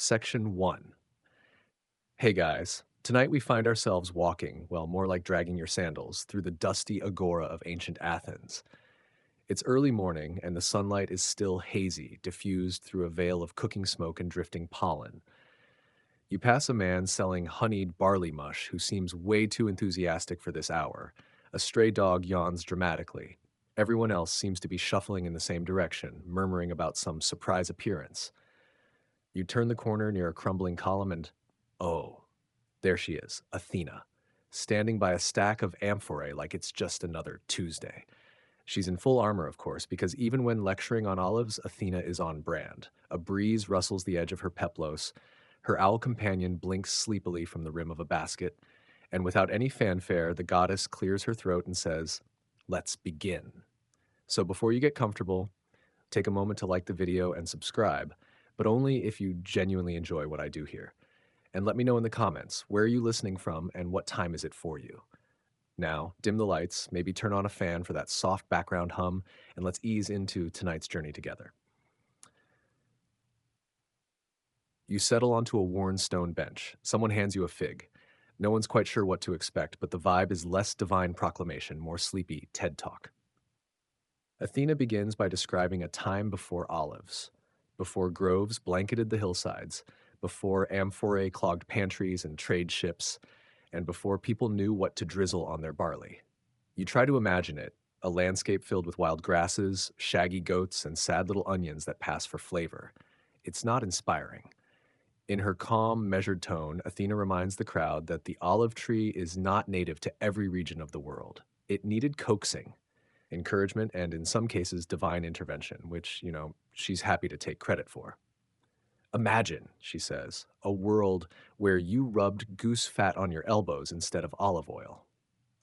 Section 1. Hey guys, tonight we find ourselves walking, well, more like dragging your sandals, through the dusty agora of ancient Athens. It's early morning, and the sunlight is still hazy, diffused through a veil of cooking smoke and drifting pollen. You pass a man selling honeyed barley mush who seems way too enthusiastic for this hour. A stray dog yawns dramatically. Everyone else seems to be shuffling in the same direction, murmuring about some surprise appearance. You turn the corner near a crumbling column and, oh, there she is, Athena, standing by a stack of amphorae like it's just another Tuesday. She's in full armor, of course, because even when lecturing on olives, Athena is on brand. A breeze rustles the edge of her peplos, her owl companion blinks sleepily from the rim of a basket, and without any fanfare, the goddess clears her throat and says, "Let's begin." So before you get comfortable, take a moment to like the video and subscribe, but only if you genuinely enjoy what I do here. And let me know in the comments, where are you listening from and what time is it for you? Now, dim the lights, maybe turn on a fan for that soft background hum, and let's ease into tonight's journey together. You settle onto a worn stone bench. Someone hands you a fig. No one's quite sure what to expect, but the vibe is less divine proclamation, more sleepy TED Talk. Athena begins by describing a time before olives, before groves blanketed the hillsides, before amphorae clogged pantries and trade ships, and before people knew what to drizzle on their barley. You try to imagine it, a landscape filled with wild grasses, shaggy goats, and sad little onions that pass for flavor. It's not inspiring. In her calm, measured tone, Athena reminds the crowd that the olive tree is not native to every region of the world. It needed coaxing, encouragement, and in some cases, divine intervention, which, she's happy to take credit for. Imagine, she says, a world where you rubbed goose fat on your elbows instead of olive oil.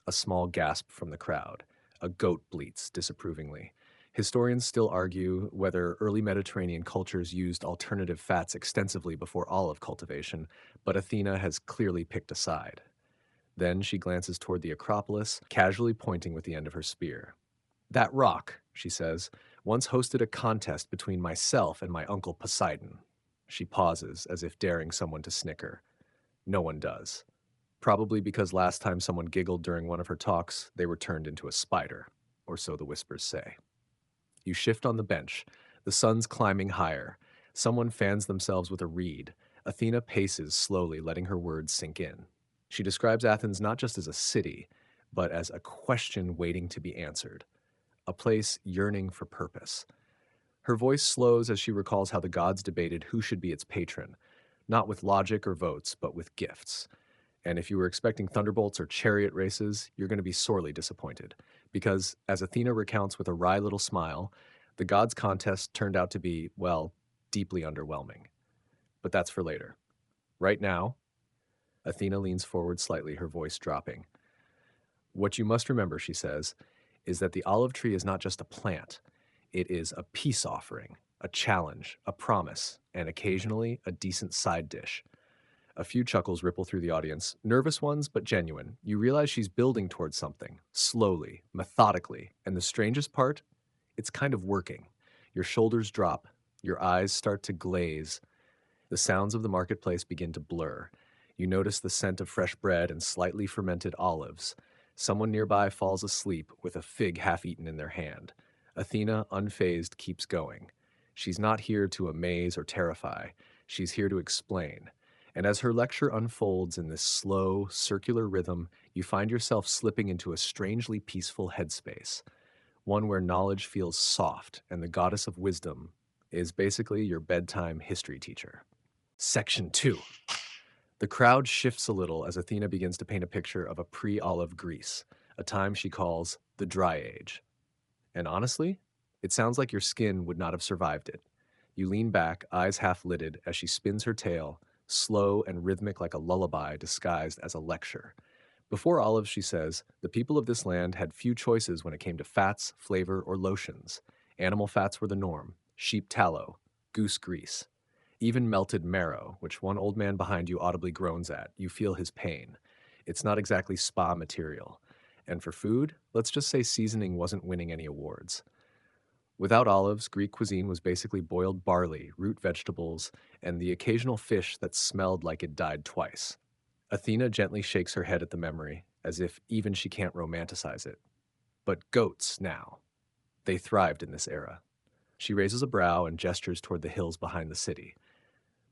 A small gasp from the crowd. A goat bleats disapprovingly. Historians still argue whether early Mediterranean cultures used alternative fats extensively before olive cultivation, but Athena has clearly picked a side. Then she glances toward the Acropolis, casually pointing with the end of her spear. That rock, she says, once hosted a contest between myself and my uncle Poseidon. She pauses, as if daring someone to snicker. No one does. Probably because last time someone giggled during one of her talks, they were turned into a spider, or so the whispers say. You shift on the bench. The sun's climbing higher. Someone fans themselves with a reed. Athena paces slowly, letting her words sink in. She describes Athens not just as a city, but as a question waiting to be answered, a place yearning for purpose. Her voice slows as she recalls how the gods debated who should be its patron, not with logic or votes, but with gifts. And if you were expecting thunderbolts or chariot races, you're going to be sorely disappointed. Because, as Athena recounts with a wry little smile, the gods' contest turned out to be, well, deeply underwhelming. But that's for later. Right now, Athena leans forward slightly, her voice dropping. What you must remember, she says, is that the olive tree is not just a plant. It is a peace offering, a challenge, a promise, and occasionally a decent side dish. A few chuckles ripple through the audience, nervous ones, but genuine. You realize she's building towards something, slowly, methodically, and the strangest part, it's kind of working. Your shoulders drop, your eyes start to glaze, the sounds of the marketplace begin to blur. You notice the scent of fresh bread and slightly fermented olives. Someone nearby falls asleep with a fig half-eaten in their hand. Athena, unfazed, keeps going. She's not here to amaze or terrify. She's here to explain. And as her lecture unfolds in this slow, circular rhythm, you find yourself slipping into a strangely peaceful headspace, one where knowledge feels soft and the goddess of wisdom is basically your bedtime history teacher. Section 2. The crowd shifts a little as Athena begins to paint a picture of a pre-olive Greece, a time she calls the Dry Age. And honestly, it sounds like your skin would not have survived it. You lean back, eyes half-lidded, as she spins her tale, slow and rhythmic like a lullaby disguised as a lecture. Before olives, she says, the people of this land had few choices when it came to fats, flavor, or lotions. Animal fats were the norm, sheep tallow, goose grease. Even melted marrow, which one old man behind you audibly groans at, you feel his pain. It's not exactly spa material. And for food, let's just say seasoning wasn't winning any awards. Without olives, Greek cuisine was basically boiled barley, root vegetables, and the occasional fish that smelled like it died twice. Athena gently shakes her head at the memory, as if even she can't romanticize it. But goats, now. They thrived in this era. She raises a brow and gestures toward the hills behind the city.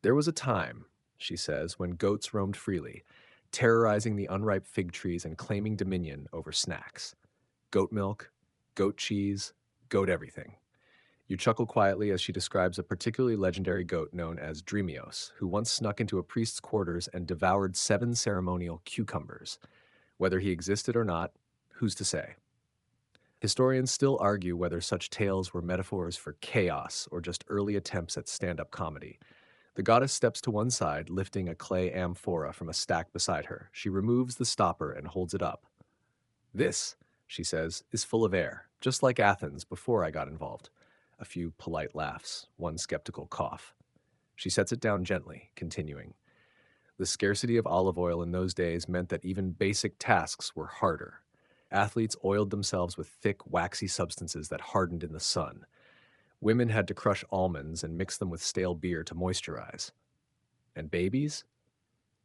There was a time, she says, when goats roamed freely, terrorizing the unripe fig trees and claiming dominion over snacks. Goat milk, goat cheese, goat everything. You chuckle quietly as she describes a particularly legendary goat known as Dreamios, who once snuck into a priest's quarters and devoured 7 ceremonial cucumbers. Whether he existed or not, who's to say? Historians still argue whether such tales were metaphors for chaos or just early attempts at stand-up comedy. The goddess steps to one side, lifting a clay amphora from a stack beside her. She removes the stopper and holds it up. This, she says, is full of air, just like Athens before I got involved. A few polite laughs, one skeptical cough. She sets it down gently, continuing. The scarcity of olive oil in those days meant that even basic tasks were harder. Athletes oiled themselves with thick, waxy substances that hardened in the sun. Women had to crush almonds and mix them with stale beer to moisturize. And babies?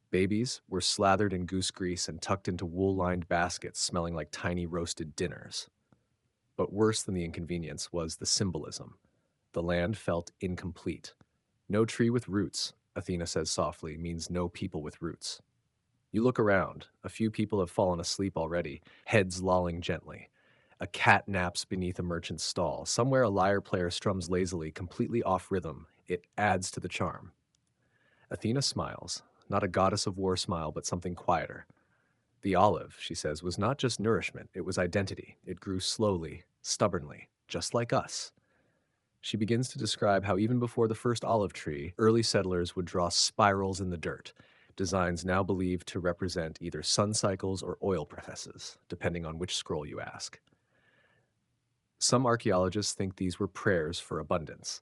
Babies were slathered in goose grease and tucked into wool-lined baskets smelling like tiny roasted dinners. But worse than the inconvenience was the symbolism. The land felt incomplete. No tree with roots, Athena says softly, means no people with roots. You look around. A few people have fallen asleep already, heads lolling gently. A cat naps beneath a merchant's stall. Somewhere a lyre player strums lazily, completely off rhythm. It adds to the charm. Athena smiles, not a goddess of war smile, but something quieter. The olive, she says, was not just nourishment, it was identity. It grew slowly, stubbornly, just like us. She begins to describe how even before the first olive tree, early settlers would draw spirals in the dirt, designs now believed to represent either sun cycles or oil processes, depending on which scroll you ask. Some archaeologists think these were prayers for abundance.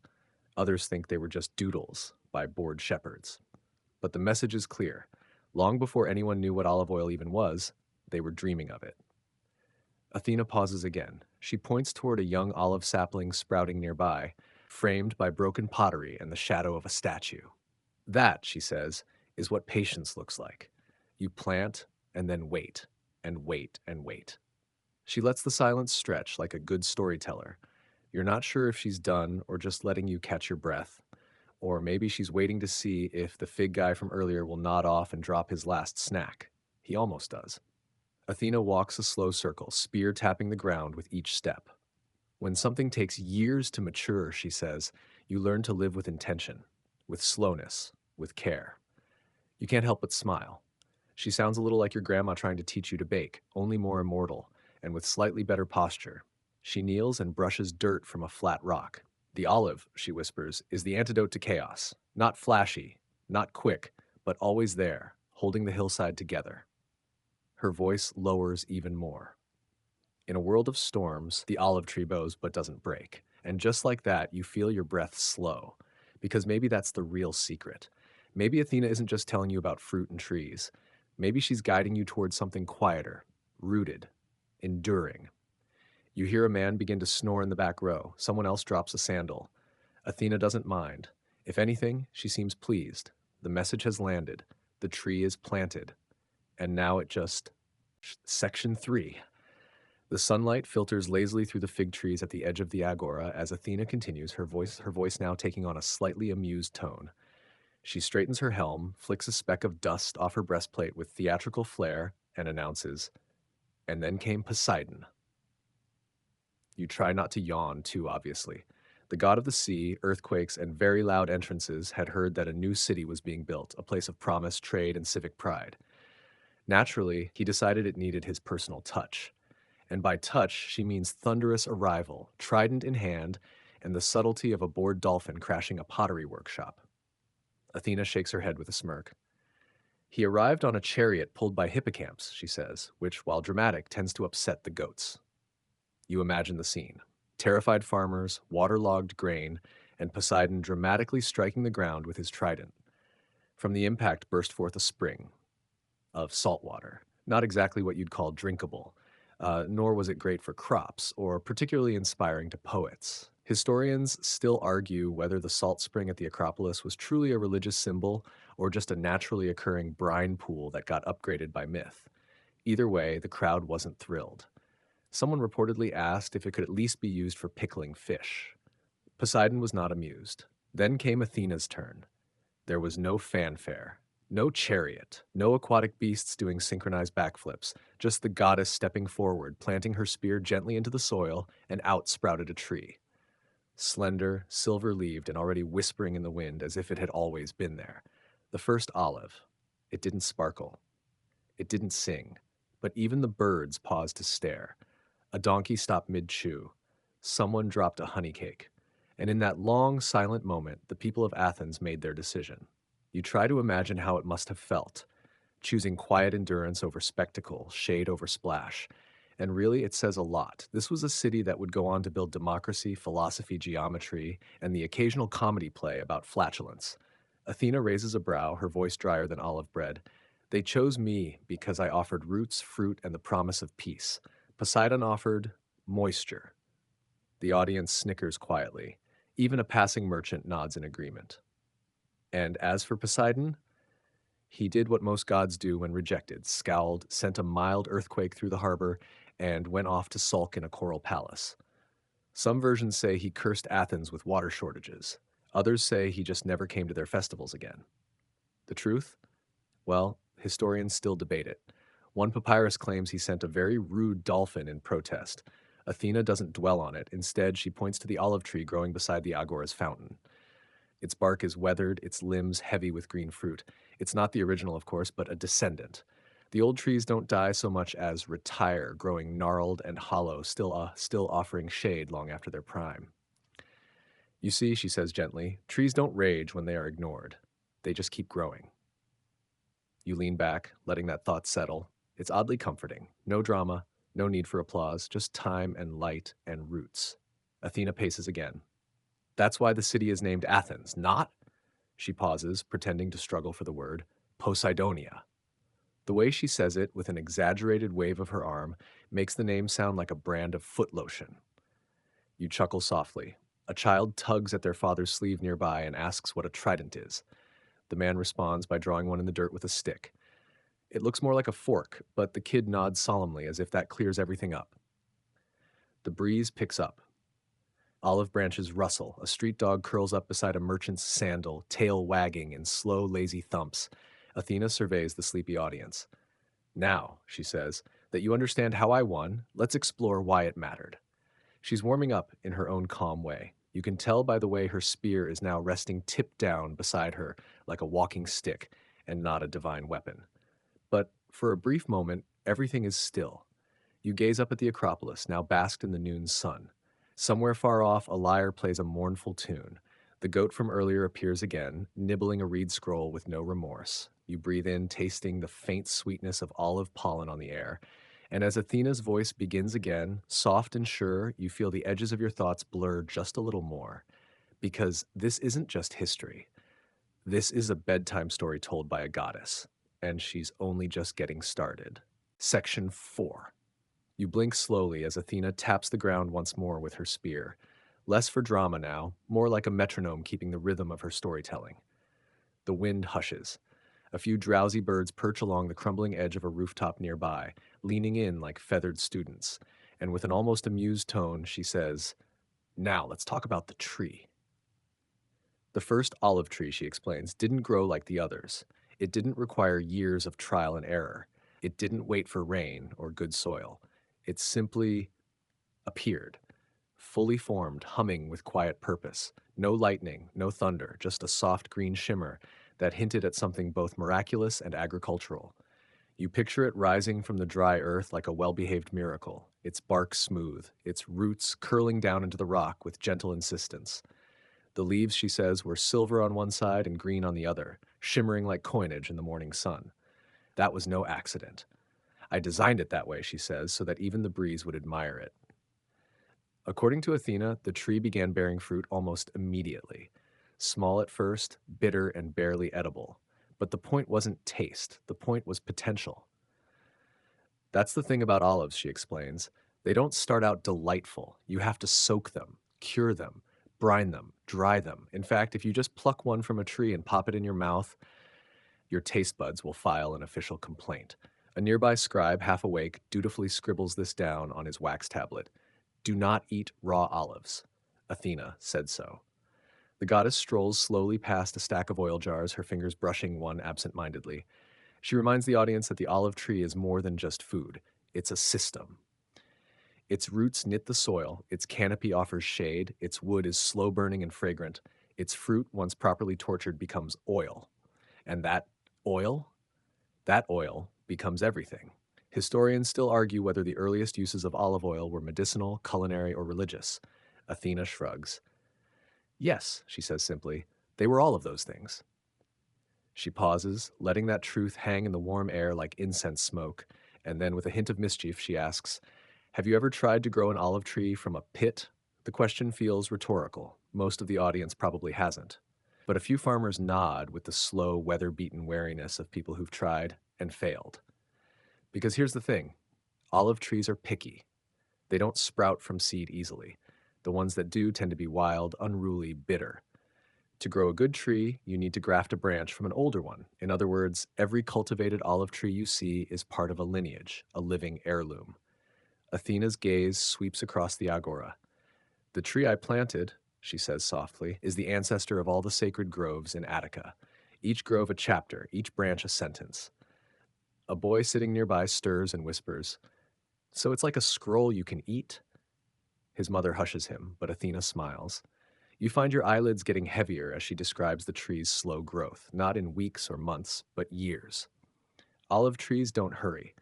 Others think they were just doodles by bored shepherds. But the message is clear. Long before anyone knew what olive oil even was, they were dreaming of it. Athena pauses again. She points toward a young olive sapling sprouting nearby, framed by broken pottery and the shadow of a statue. That, she says, is what patience looks like. You plant and then wait, and wait, and wait. She lets the silence stretch like a good storyteller. You're not sure if she's done or just letting you catch your breath. Or maybe she's waiting to see if the fig guy from earlier will nod off and drop his last snack. He almost does. Athena walks a slow circle, spear tapping the ground with each step. When something takes years to mature, she says, you learn to live with intention, with slowness, with care. You can't help but smile. She sounds a little like your grandma trying to teach you to bake, only more immortal, and with slightly better posture. She kneels and brushes dirt from a flat rock. The olive, she whispers, is the antidote to chaos. Not flashy, not quick, but always there, holding the hillside together. Her voice lowers even more. In a world of storms, the olive tree bows but doesn't break. And just like that, you feel your breath slow. Because maybe that's the real secret. Maybe Athena isn't just telling you about fruit and trees. Maybe she's guiding you towards something quieter, rooted, enduring. You hear a man begin to snore in the back row. Someone else drops a sandal. Athena doesn't mind. If anything, she seems pleased. The message has landed. The tree is planted. And now it just... Section 3. The sunlight filters lazily through the fig trees at the edge of the agora as Athena continues, her voice now taking on a slightly amused tone. She straightens her helm, flicks a speck of dust off her breastplate with theatrical flair, and announces, and then came Poseidon. You try not to yawn too obviously. The god of the sea, earthquakes, and very loud entrances had heard that a new city was being built, a place of promise, trade, and civic pride. Naturally, he decided it needed his personal touch. And by touch, she means thunderous arrival, trident in hand, and the subtlety of a bored dolphin crashing a pottery workshop. Athena shakes her head with a smirk. He arrived on a chariot pulled by hippocamps, she says, which, while dramatic, tends to upset the goats. You imagine the scene. Terrified farmers, waterlogged grain, and Poseidon dramatically striking the ground with his trident. From the impact burst forth a spring of salt water, not exactly what you'd call drinkable, nor was it great for crops or particularly inspiring to poets. Historians still argue whether the salt spring at the Acropolis was truly a religious symbol or just a naturally occurring brine pool that got upgraded by myth. Either way, the crowd wasn't thrilled. Someone reportedly asked if it could at least be used for pickling fish. Poseidon was not amused. Then came Athena's turn. There was no fanfare, no chariot, no aquatic beasts doing synchronized backflips, just the goddess stepping forward, planting her spear gently into the soil, and out sprouted a tree. Slender, silver-leaved, and already whispering in the wind as if it had always been there. The first olive. It didn't sparkle. It didn't sing. But even the birds paused to stare. A donkey stopped mid-chew. Someone dropped a honey cake. And in that long, silent moment, the people of Athens made their decision. You try to imagine how it must have felt, choosing quiet endurance over spectacle, shade over splash. And really, it says a lot. This was a city that would go on to build democracy, philosophy, geometry, and the occasional comedy play about flatulence. Athena raises a brow, her voice drier than olive bread. They chose me because I offered roots, fruit, and the promise of peace. Poseidon offered moisture. The audience snickers quietly. Even a passing merchant nods in agreement. And as for Poseidon, he did what most gods do when rejected, scowled, sent a mild earthquake through the harbor, and went off to sulk in a coral palace. Some versions say he cursed Athens with water shortages. Others say he just never came to their festivals again. The truth? Well, historians still debate it. One papyrus claims he sent a very rude dolphin in protest. Athena doesn't dwell on it. Instead, she points to the olive tree growing beside the agora's fountain. Its bark is weathered, its limbs heavy with green fruit. It's not the original, of course, but a descendant. The old trees don't die so much as retire, growing gnarled and hollow, still offering shade long after their prime. You see, she says gently, trees don't rage when they are ignored. They just keep growing. You lean back, letting that thought settle. It's oddly comforting. No drama, no need for applause, just time and light and roots. Athena paces again. That's why the city is named Athens, not, she pauses, pretending to struggle for the word, Poseidonia. The way she says it, with an exaggerated wave of her arm, makes the name sound like a brand of foot lotion. You chuckle softly. A child tugs at their father's sleeve nearby and asks what a trident is. The man responds by drawing one in the dirt with a stick. It looks more like a fork, but the kid nods solemnly as if that clears everything up. The breeze picks up. Olive branches rustle. A street dog curls up beside a merchant's sandal, tail wagging in slow, lazy thumps. Athena surveys the sleepy audience. Now, she says, that you understand how I won, let's explore why it mattered. She's warming up in her own calm way. You can tell by the way her spear is now resting tipped down beside her like a walking stick and not a divine weapon. But for a brief moment, everything is still. You gaze up at the Acropolis, now basked in the noon sun. Somewhere far off, a lyre plays a mournful tune. The goat from earlier appears again, nibbling a reed scroll with no remorse. You breathe in, tasting the faint sweetness of olive pollen on the air. And as Athena's voice begins again, soft and sure, you feel the edges of your thoughts blur just a little more. Because this isn't just history. This is a bedtime story told by a goddess. And she's only just getting started. Section 4. You blink slowly as Athena taps the ground once more with her spear. Less for drama now, more like a metronome keeping the rhythm of her storytelling. The wind hushes. A few drowsy birds perch along the crumbling edge of a rooftop nearby, leaning in like feathered students. And with an almost amused tone, she says, "Now let's talk about the tree." The first olive tree, she explains, didn't grow like the others. It didn't require years of trial and error. It didn't wait for rain or good soil. It simply appeared, fully formed, humming with quiet purpose. No lightning, no thunder, just a soft green shimmer that hinted at something both miraculous and agricultural. You picture it rising from the dry earth like a well-behaved miracle, its bark smooth, its roots curling down into the rock with gentle insistence. The leaves, she says, were silver on one side and green on the other, shimmering like coinage in the morning sun. That was no accident. I designed it that way, she says, so that even the breeze would admire it. According to Athena, the tree began bearing fruit almost immediately. Small at first, bitter and barely edible. But the point wasn't taste, the point was potential. That's the thing about olives, she explains. They don't start out delightful. You have to soak them, cure them, brine them, dry them. In fact, if you just pluck one from a tree and pop it in your mouth, your taste buds will file an official complaint. A nearby scribe, half awake, dutifully scribbles this down on his wax tablet. Do not eat raw olives. Athena said so. The goddess strolls slowly past a stack of oil jars, her fingers brushing one absent-mindedly. She reminds the audience that the olive tree is more than just food. It's a system. Its roots knit the soil, its canopy offers shade, its wood is slow-burning and fragrant, its fruit, once properly tortured, becomes oil. And oil, that oil becomes everything. Historians still argue whether the earliest uses of olive oil were medicinal, culinary, or religious. Athena shrugs. Yes, she says simply, they were all of those things. She pauses, letting that truth hang in the warm air like incense smoke, and then with a hint of mischief, she asks, have you ever tried to grow an olive tree from a pit? The question feels rhetorical. Most of the audience probably hasn't. But a few farmers nod with the slow, weather-beaten wariness of people who've tried and failed. Because here's the thing, olive trees are picky. They don't sprout from seed easily. The ones that do tend to be wild, unruly, bitter. To grow a good tree, you need to graft a branch from an older one. In other words, every cultivated olive tree you see is part of a lineage, a living heirloom. Athena's gaze sweeps across the agora. The tree I planted, she says softly, is the ancestor of all the sacred groves in Attica. Each grove a chapter, each branch a sentence. A boy sitting nearby stirs and whispers, so it's like a scroll you can eat? His mother hushes him, but Athena smiles. You find your eyelids getting heavier as she describes the tree's slow growth, not in weeks or months, but years. Olive trees don't hurry.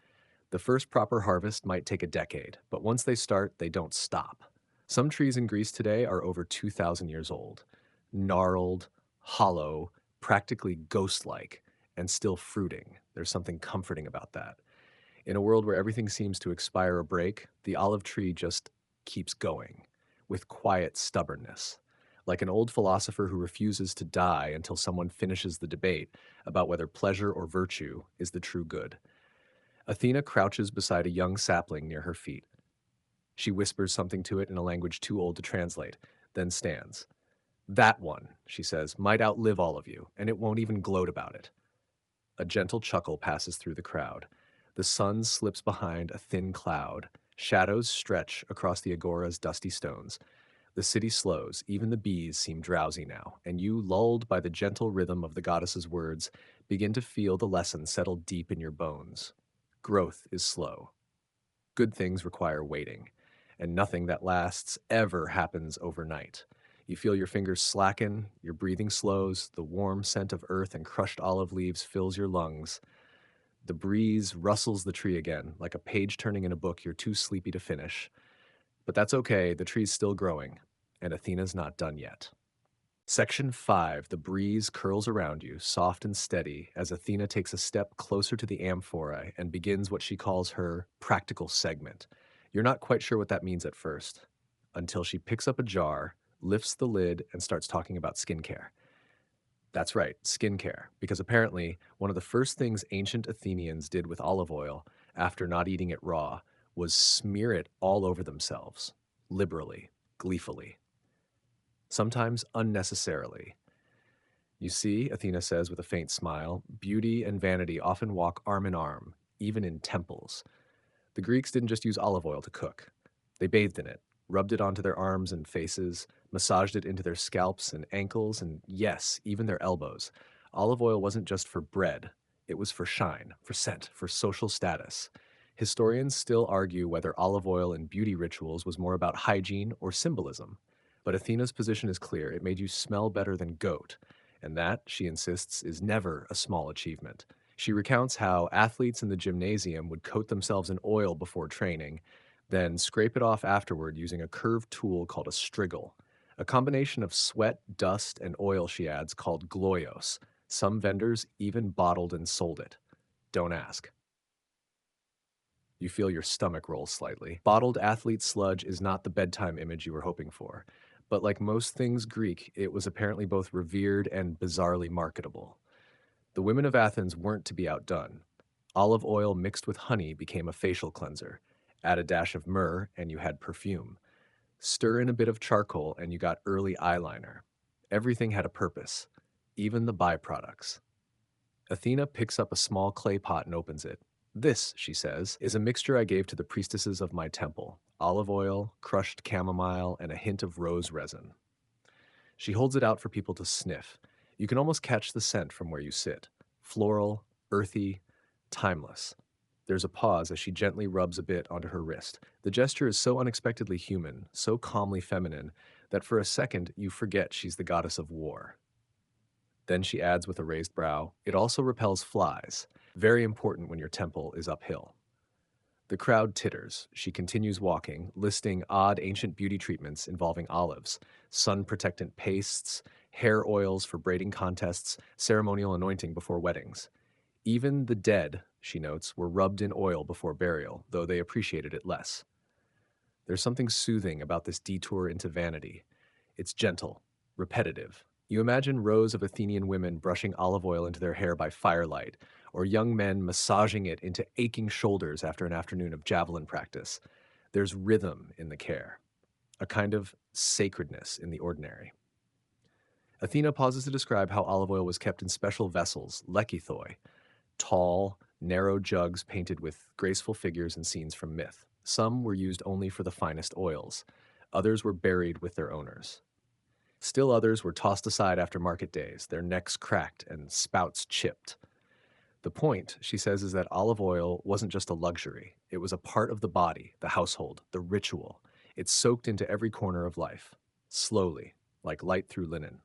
The first proper harvest might take a decade, but once they start, they don't stop. Some trees in Greece today are over 2,000 years old, gnarled, hollow, practically ghost-like, and still fruiting. There's something comforting about that. In a world where everything seems to expire or break, the olive tree just keeps going, with quiet stubbornness. Like an old philosopher who refuses to die until someone finishes the debate about whether pleasure or virtue is the true good. Athena crouches beside a young sapling near her feet. She whispers something to it in a language too old to translate, then stands. That one, she says, might outlive all of you, and it won't even gloat about it. A gentle chuckle passes through the crowd. The sun slips behind a thin cloud. Shadows stretch across the agora's dusty stones. The city slows, even the bees seem drowsy now, and you, lulled by the gentle rhythm of the goddess's words, begin to feel the lesson settle deep in your bones. Growth is slow. Good things require waiting, and nothing that lasts ever happens overnight. You feel your fingers slacken, your breathing slows, the warm scent of earth and crushed olive leaves fills your lungs. The breeze rustles the tree again, like a page turning in a book you're too sleepy to finish. But that's okay, the tree's still growing, and Athena's not done yet. Section 5. The breeze curls around you, soft and steady, as Athena takes a step closer to the amphorae and begins what she calls her practical segment. You're not quite sure what that means at first, until she picks up a jar, lifts the lid, and starts talking about skincare. That's right, skincare, because apparently one of the first things ancient Athenians did with olive oil after not eating it raw was smear it all over themselves, liberally, gleefully, sometimes unnecessarily. You see, Athena says with a faint smile, beauty and vanity often walk arm in arm, even in temples. The Greeks didn't just use olive oil to cook. They bathed in it, rubbed it onto their arms and faces, massaged it into their scalps and ankles, and yes, even their elbows. Olive oil wasn't just for bread. It was for shine, for scent, for social status. Historians still argue whether olive oil in beauty rituals was more about hygiene or symbolism. But Athena's position is clear. It made you smell better than goat. And that, she insists, is never a small achievement. She recounts how athletes in the gymnasium would coat themselves in oil before training, then scrape it off afterward using a curved tool called a strigil, a combination of sweat, dust, and oil, she adds, called gloios. Some vendors even bottled and sold it. Don't ask. You feel your stomach roll slightly. Bottled athlete sludge is not the bedtime image you were hoping for. But like most things Greek, it was apparently both revered and bizarrely marketable. The women of Athens weren't to be outdone. Olive oil mixed with honey became a facial cleanser. Add a dash of myrrh, and you had perfume. Stir in a bit of charcoal and you got early eyeliner. Everything had a purpose, even the byproducts. Athena picks up a small clay pot and opens it. This, she says, is a mixture I gave to the priestesses of my temple: olive oil, crushed chamomile, and a hint of rose resin. She holds it out for people to sniff. You can almost catch the scent from where you sit: floral, earthy, timeless. There's a pause as she gently rubs a bit onto her wrist. The gesture is so unexpectedly human, so calmly feminine, that for a second you forget she's the goddess of war. Then she adds with a raised brow, "It also repels flies, very important when your temple is uphill." The crowd titters. She continues walking, listing odd ancient beauty treatments involving olives, sun protectant pastes, hair oils for braiding contests, ceremonial anointing before weddings. Even the dead, she notes, were rubbed in oil before burial, though they appreciated it less. There's something soothing about this detour into vanity. It's gentle, repetitive. You imagine rows of Athenian women brushing olive oil into their hair by firelight, or young men massaging it into aching shoulders after an afternoon of javelin practice. There's rhythm in the care, a kind of sacredness in the ordinary. Athena pauses to describe how olive oil was kept in special vessels, lekithoi, tall, narrow jugs painted with graceful figures and scenes from myth. Some were used only for the finest oils. Others were buried with their owners. Still others were tossed aside after market days, their necks cracked and spouts chipped. The point, she says, is that olive oil wasn't just a luxury. It was a part of the body, the household, the ritual. It soaked into every corner of life, slowly, like light through linen.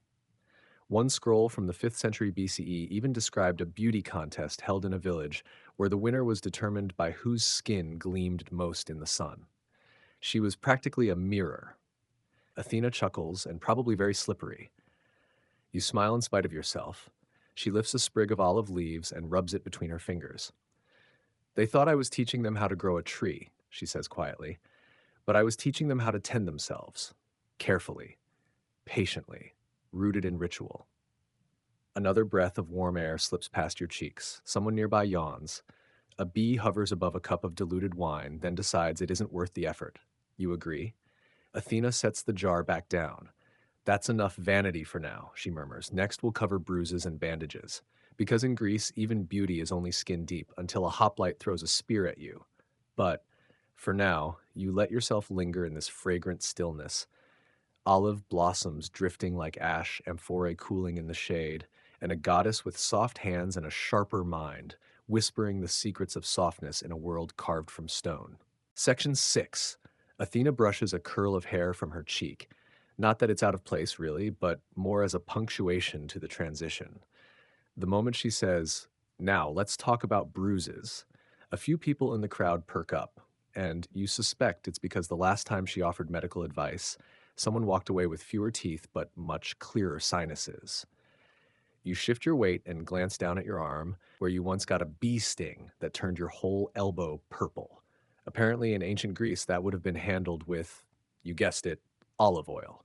One scroll from the 5th century BCE even described a beauty contest held in a village where the winner was determined by whose skin gleamed most in the sun. She was practically a mirror. Athena chuckles, and probably very slippery. You smile in spite of yourself. She lifts a sprig of olive leaves and rubs it between her fingers. "They thought I was teaching them how to grow a tree," she says quietly, "but I was teaching them how to tend themselves, carefully, patiently, rooted in ritual." Another breath of warm air slips past your cheeks. Someone nearby yawns. A bee hovers above a cup of diluted wine, then decides it isn't worth the effort. You agree? Athena sets the jar back down. "That's enough vanity for now," she murmurs. "Next we'll cover bruises and bandages. Because in Greece, even beauty is only skin deep until a hoplite throws a spear at you. But for now, you let yourself linger in this fragrant stillness. Olive blossoms drifting like ash, amphorae cooling in the shade, and a goddess with soft hands and a sharper mind, whispering the secrets of softness in a world carved from stone." Section 6. Athena brushes a curl of hair from her cheek. Not that it's out of place, really, but more as a punctuation to the transition. The moment she says, "Now, let's talk about bruises," a few people in the crowd perk up, and you suspect it's because the last time she offered medical advice, someone walked away with fewer teeth but much clearer sinuses. You shift your weight and glance down at your arm, where you once got a bee sting that turned your whole elbow purple. Apparently, in ancient Greece, that would have been handled with, you guessed it, olive oil.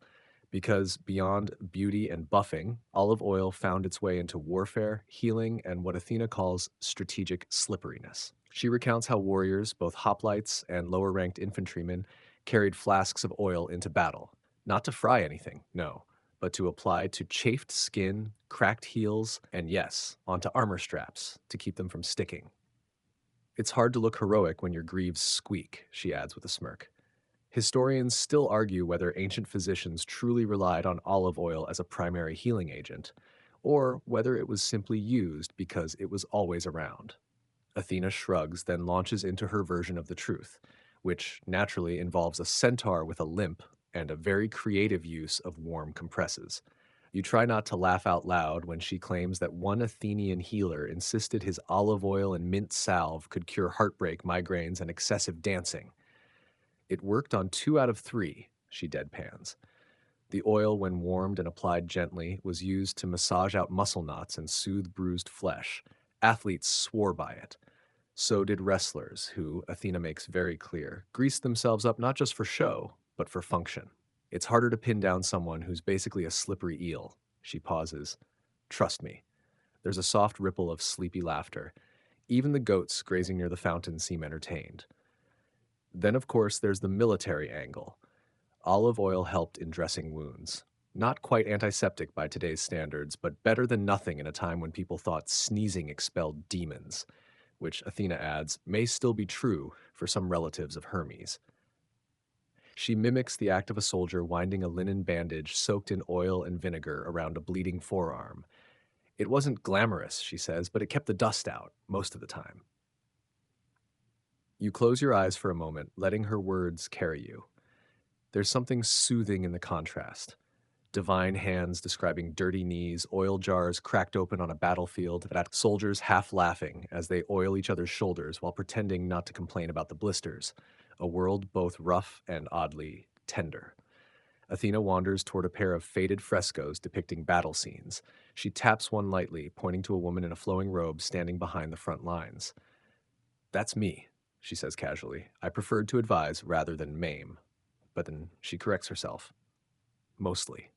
Because beyond beauty and buffing, olive oil found its way into warfare, healing, and what Athena calls strategic slipperiness. She recounts how warriors, both hoplites and lower ranked infantrymen, carried flasks of oil into battle. Not to fry anything, no, but to apply to chafed skin, cracked heels, and yes, onto armor straps to keep them from sticking. "It's hard to look heroic when your greaves squeak," she adds with a smirk. Historians still argue whether ancient physicians truly relied on olive oil as a primary healing agent, or whether it was simply used because it was always around. Athena shrugs, then launches into her version of the truth, which naturally involves a centaur with a limp and a very creative use of warm compresses. You try not to laugh out loud when she claims that one Athenian healer insisted his olive oil and mint salve could cure heartbreak, migraines, and excessive dancing. "It worked on 2 out of 3, she deadpans. The oil, when warmed and applied gently, was used to massage out muscle knots and soothe bruised flesh. Athletes swore by it. So did wrestlers, who, Athena makes very clear, greased themselves up not just for show, but for function. It's harder to pin down someone who's basically a slippery eel." She pauses. "Trust me." There's a soft ripple of sleepy laughter. Even the goats grazing near the fountain seem entertained. Then, of course, there's the military angle. Olive oil helped in dressing wounds. Not quite antiseptic by today's standards, but better than nothing in a time when people thought sneezing expelled demons, which Athena adds may still be true for some relatives of Hermes. She mimics the act of a soldier winding a linen bandage soaked in oil and vinegar around a bleeding forearm. It wasn't glamorous, she says, but it kept the dust out most of the time. You close your eyes for a moment, letting her words carry you. There's something soothing in the contrast. Divine hands describing dirty knees, oil jars cracked open on a battlefield, that soldiers half laughing as they oil each other's shoulders while pretending not to complain about the blisters. A world both rough and oddly tender. Athena wanders toward a pair of faded frescoes depicting battle scenes. She taps one lightly, pointing to a woman in a flowing robe standing behind the front lines. That's me, she says casually. I preferred to advise rather than maim. But then she corrects herself. Mostly.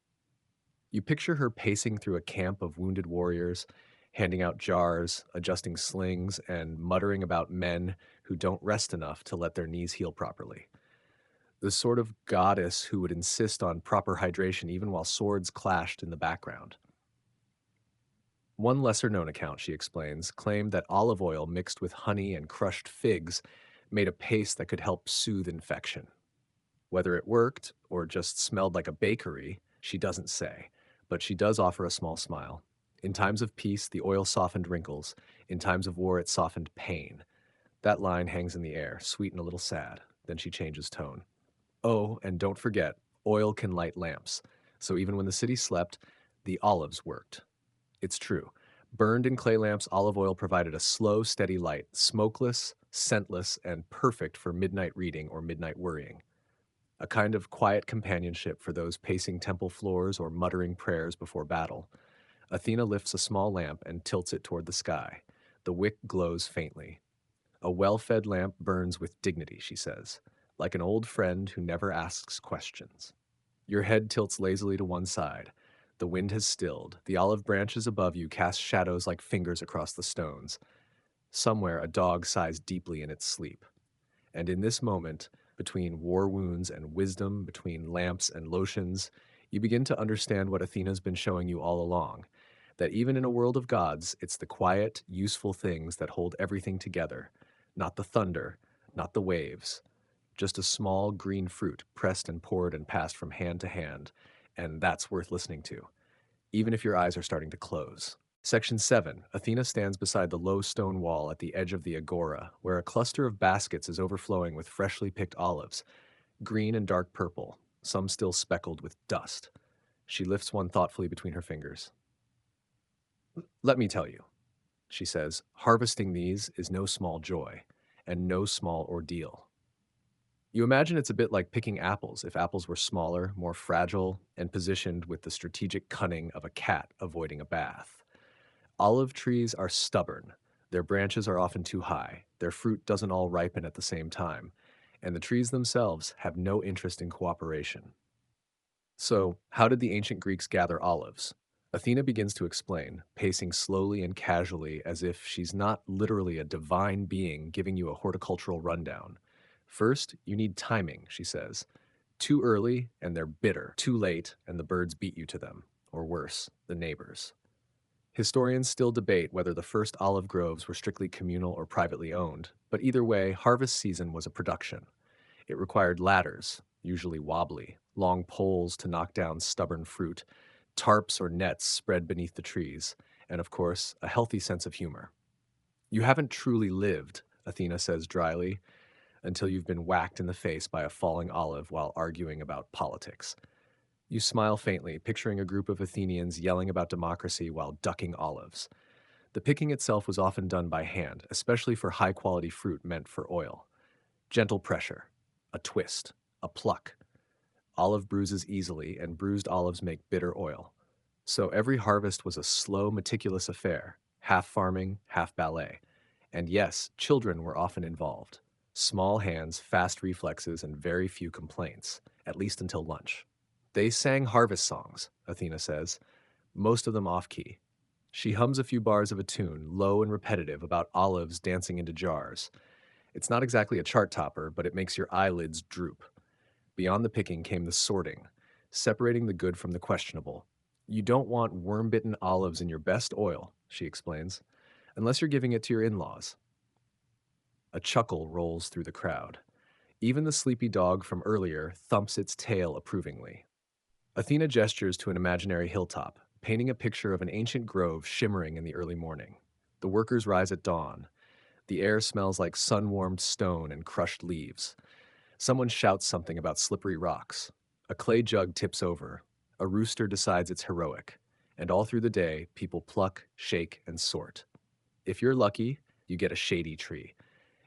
You picture her pacing through a camp of wounded warriors, handing out jars, adjusting slings, and muttering about men who don't rest enough to let their knees heal properly. The sort of goddess who would insist on proper hydration even while swords clashed in the background. One lesser-known account, she explains, claimed that olive oil mixed with honey and crushed figs made a paste that could help soothe infection. Whether it worked or just smelled like a bakery, she doesn't say, but she does offer a small smile. In times of peace, the oil softened wrinkles. In times of war, it softened pain. That line hangs in the air, sweet and a little sad. Then she changes tone. Oh, and don't forget, oil can light lamps. So even when the city slept, the olives worked. It's true. Burned in clay lamps, olive oil provided a slow, steady light, smokeless, scentless, and perfect for midnight reading or midnight worrying. A kind of quiet companionship for those pacing temple floors or muttering prayers before battle. Athena lifts a small lamp and tilts it toward the sky. The wick glows faintly. A well-fed lamp burns with dignity, she says, like an old friend who never asks questions. Your head tilts lazily to one side. The wind has stilled. The olive branches above you cast shadows like fingers across the stones. Somewhere a dog sighs deeply in its sleep. And in this moment, between war wounds and wisdom, between lamps and lotions, you begin to understand what Athena's been showing you all along, that even in a world of gods, it's the quiet, useful things that hold everything together, not the thunder, not the waves, just a small green fruit pressed and poured and passed from hand to hand, and that's worth listening to, even if your eyes are starting to close. Section 7. Athena stands beside the low stone wall at the edge of the agora, where a cluster of baskets is overflowing with freshly picked olives, green and dark purple, some still speckled with dust. She lifts one thoughtfully between her fingers. Let me tell you, she says, harvesting these is no small joy, and no small ordeal. You imagine it's a bit like picking apples if apples were smaller, more fragile, and positioned with the strategic cunning of a cat avoiding a bath. Olive trees are stubborn. Their branches are often too high. Their fruit doesn't all ripen at the same time. And the trees themselves have no interest in cooperation. So, how did the ancient Greeks gather olives? Athena begins to explain, pacing slowly and casually as if she's not literally a divine being giving you a horticultural rundown. First, you need timing, she says. Too early, and they're bitter. Too late, and the birds beat you to them. Or worse, the neighbors. Historians still debate whether the first olive groves were strictly communal or privately owned, but either way, harvest season was a production. It required ladders, usually wobbly, long poles to knock down stubborn fruit, tarps or nets spread beneath the trees, and of course, a healthy sense of humor. You haven't truly lived, Athena says dryly, until you've been whacked in the face by a falling olive while arguing about politics. You smile faintly, picturing a group of Athenians yelling about democracy while ducking olives. The picking itself was often done by hand, especially for high-quality fruit meant for oil. Gentle pressure, a twist, a pluck. Olive bruises easily, and bruised olives make bitter oil. So every harvest was a slow, meticulous affair, half farming, half ballet. And yes, children were often involved. Small hands, fast reflexes, and very few complaints, at least until lunch. They sang harvest songs, Athena says, most of them off-key. She hums a few bars of a tune, low and repetitive, about olives dancing into jars. It's not exactly a chart topper, but it makes your eyelids droop. Beyond the picking came the sorting, separating the good from the questionable. You don't want worm-bitten olives in your best oil, she explains, unless you're giving it to your in-laws. A chuckle rolls through the crowd. Even the sleepy dog from earlier thumps its tail approvingly. Athena gestures to an imaginary hilltop, painting a picture of an ancient grove shimmering in the early morning. The workers rise at dawn. The air smells like sun-warmed stone and crushed leaves. Someone shouts something about slippery rocks. A clay jug tips over. A rooster decides it's heroic. And all through the day, people pluck, shake, and sort. If you're lucky, you get a shady tree.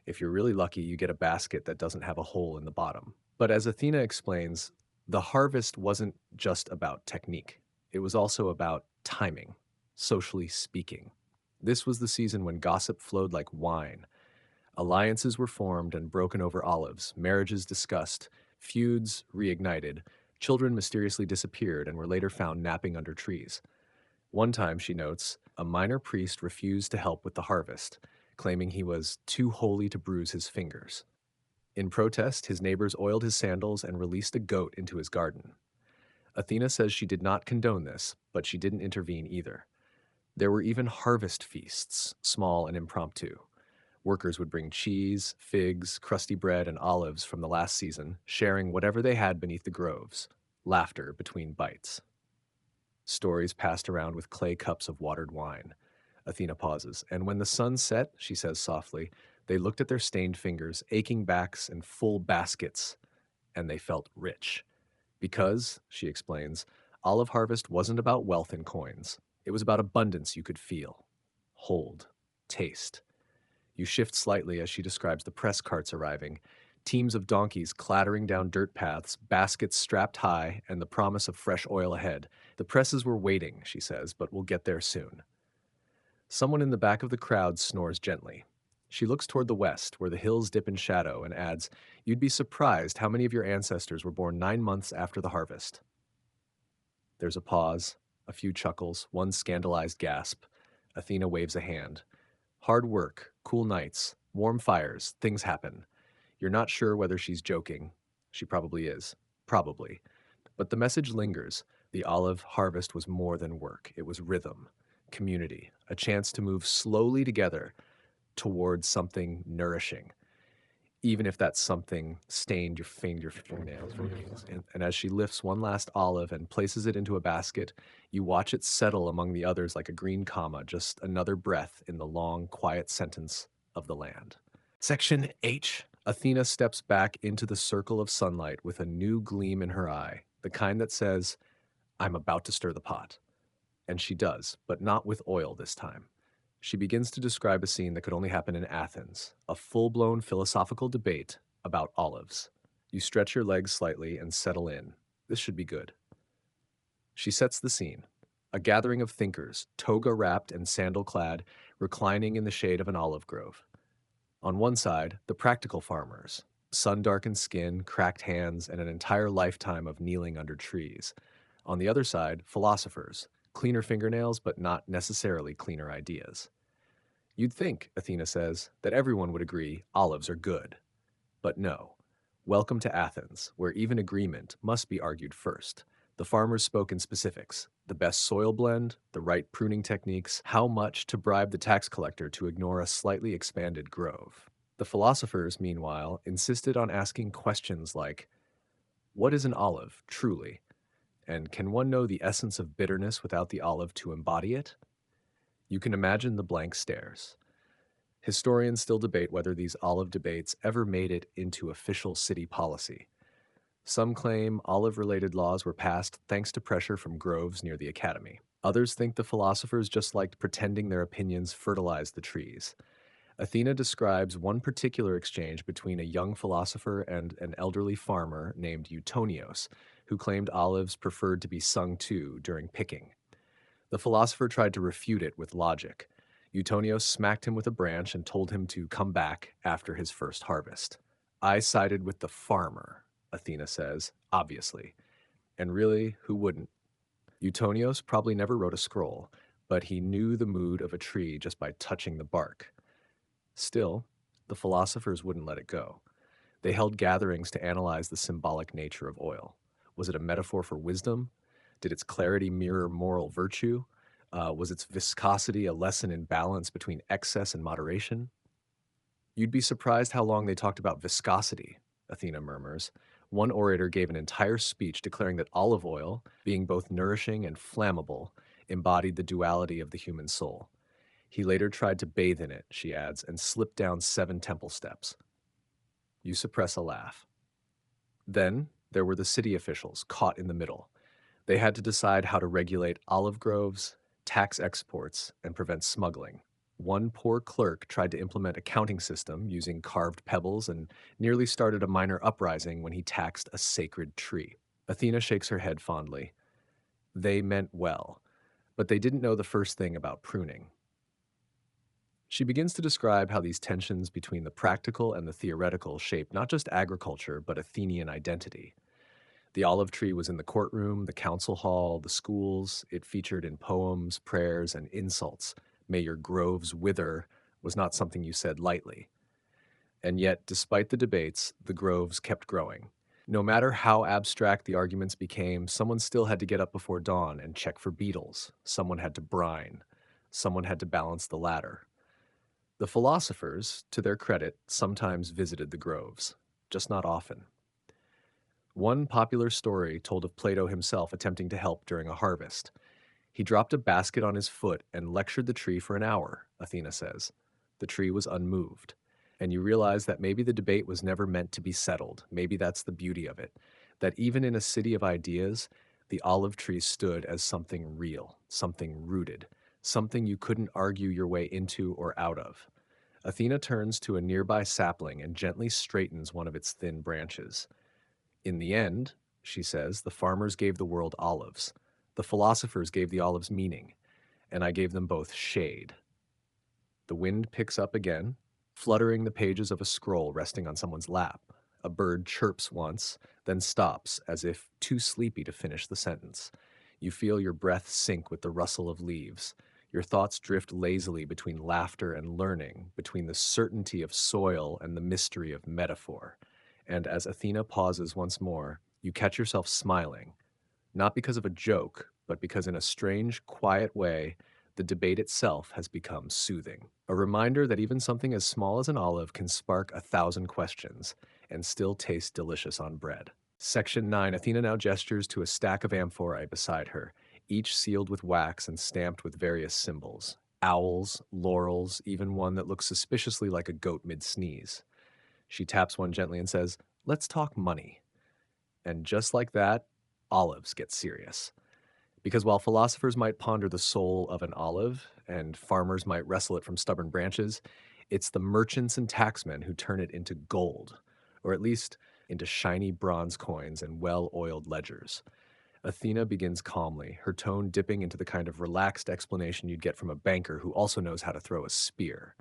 If you're really lucky, you get a basket that doesn't have a hole in the bottom. But as Athena explains, the harvest wasn't just about technique. It was also about timing, socially speaking. This was the season when gossip flowed like wine. Alliances were formed and broken over olives, marriages discussed, feuds reignited, children mysteriously disappeared and were later found napping under trees. One time, she notes, a minor priest refused to help with the harvest, claiming he was too holy to bruise his fingers. In protest, his neighbors oiled his sandals and released a goat into his garden. Athena says she did not condone this, but she didn't intervene either. There were even harvest feasts, small and impromptu. Workers would bring cheese, figs, crusty bread, and olives from the last season, sharing whatever they had beneath the groves. Laughter between bites. Stories passed around with clay cups of watered wine. Athena pauses, and when the sun set, she says softly, they looked at their stained fingers, aching backs, and full baskets, and they felt rich. Because, she explains, olive harvest wasn't about wealth and coins. It was about abundance you could feel, hold, taste. You shift slightly as she describes the press carts arriving, teams of donkeys clattering down dirt paths, baskets strapped high, and the promise of fresh oil ahead. The presses were waiting, she says, but we'll get there soon. Someone in the back of the crowd snores gently. She looks toward the west, where the hills dip in shadow, and adds, "You'd be surprised how many of your ancestors were born 9 months after the harvest." There's a pause, a few chuckles, one scandalized gasp. Athena waves a hand. Hard work, cool nights, warm fires, things happen. You're not sure whether she's joking. She probably is. Probably. But the message lingers. The olive harvest was more than work. It was rhythm, community, a chance to move slowly together towards something nourishing, even if that something stained your fingernails. And as she lifts one last olive and places it into a basket, you watch it settle among the others like a green comma, just another breath in the long, quiet sentence of the land. Section H. Athena steps back into the circle of sunlight with a new gleam in her eye, the kind that says, I'm about to stir the pot. And she does, but not with oil this time. She begins to describe a scene that could only happen in Athens, a full-blown philosophical debate about olives. You stretch your legs slightly and settle in. This should be good. She sets the scene. A gathering of thinkers, toga-wrapped and sandal-clad, reclining in the shade of an olive grove. On one side, the practical farmers, sun-darkened skin, cracked hands, and an entire lifetime of kneeling under trees. On the other side, philosophers, cleaner fingernails but not necessarily cleaner ideas. You'd think, Athena says, that everyone would agree olives are good. But no. Welcome to Athens, where even agreement must be argued first. The farmers spoke in specifics, the best soil blend, the right pruning techniques, how much to bribe the tax collector to ignore a slightly expanded grove. The philosophers, meanwhile, insisted on asking questions like, what is an olive, truly? And can one know the essence of bitterness without the olive to embody it? You can imagine the blank stares. Historians still debate whether these olive debates ever made it into official city policy. Some claim olive-related laws were passed thanks to pressure from groves near the academy. Others think the philosophers just liked pretending their opinions fertilized the trees. Athena describes one particular exchange between a young philosopher and an elderly farmer named Eutonios, who claimed olives preferred to be sung to during picking. The philosopher tried to refute it with logic. Eutonios smacked him with a branch and told him to come back after his first harvest. I sided with the farmer, Athena says, obviously. And really, who wouldn't? Eutonios probably never wrote a scroll, but he knew the mood of a tree just by touching the bark. Still, the philosophers wouldn't let it go. They held gatherings to analyze the symbolic nature of oil. Was it a metaphor for wisdom? Did its clarity mirror moral virtue? Was its viscosity a lesson in balance between excess and moderation? You'd be surprised how long they talked about viscosity, Athena murmurs. One orator gave an entire speech declaring that olive oil, being both nourishing and flammable, embodied the duality of the human soul. He later tried to bathe in it, she adds, and slipped down 7 temple steps. You suppress a laugh. Then there were the city officials caught in the middle. They had to decide how to regulate olive groves, tax exports, and prevent smuggling. One poor clerk tried to implement a counting system using carved pebbles and nearly started a minor uprising when he taxed a sacred tree. Athena shakes her head fondly. They meant well, but they didn't know the first thing about pruning. She begins to describe how these tensions between the practical and the theoretical shape not just agriculture, but Athenian identity. The olive tree was in the courtroom, the council hall, the schools. It featured in poems, prayers, and insults. May your groves wither was not something you said lightly. And yet, despite the debates, the groves kept growing. No matter how abstract the arguments became, someone still had to get up before dawn and check for beetles. Someone had to brine. Someone had to balance the ladder. The philosophers, to their credit, sometimes visited the groves, just not often. One popular story told of Plato himself attempting to help during a harvest. He dropped a basket on his foot and lectured the tree for an hour, Athena says. The tree was unmoved. And you realize that maybe the debate was never meant to be settled. Maybe that's the beauty of it. That even in a city of ideas, the olive tree stood as something real, something rooted, something you couldn't argue your way into or out of. Athena turns to a nearby sapling and gently straightens one of its thin branches. In the end, she says, the farmers gave the world olives. The philosophers gave the olives meaning, and I gave them both shade. The wind picks up again, fluttering the pages of a scroll resting on someone's lap. A bird chirps once, then stops as if too sleepy to finish the sentence. You feel your breath sink with the rustle of leaves. Your thoughts drift lazily between laughter and learning, between the certainty of soil and the mystery of metaphor. And as Athena pauses once more, you catch yourself smiling, not because of a joke, but because in a strange, quiet way, the debate itself has become soothing. A reminder that even something as small as an olive can spark 1,000 questions and still taste delicious on bread. Section 9. Athena now gestures to a stack of amphorae beside her, each sealed with wax and stamped with various symbols. Owls, laurels, even one that looks suspiciously like a goat mid-sneeze. She taps one gently and says, "Let's talk money." And just like that, olives get serious. Because while philosophers might ponder the soul of an olive and farmers might wrestle it from stubborn branches, it's the merchants and taxmen who turn it into gold, or at least into shiny bronze coins and well-oiled ledgers. Athena begins calmly, her tone dipping into the kind of relaxed explanation you'd get from a banker who also knows how to throw a spear.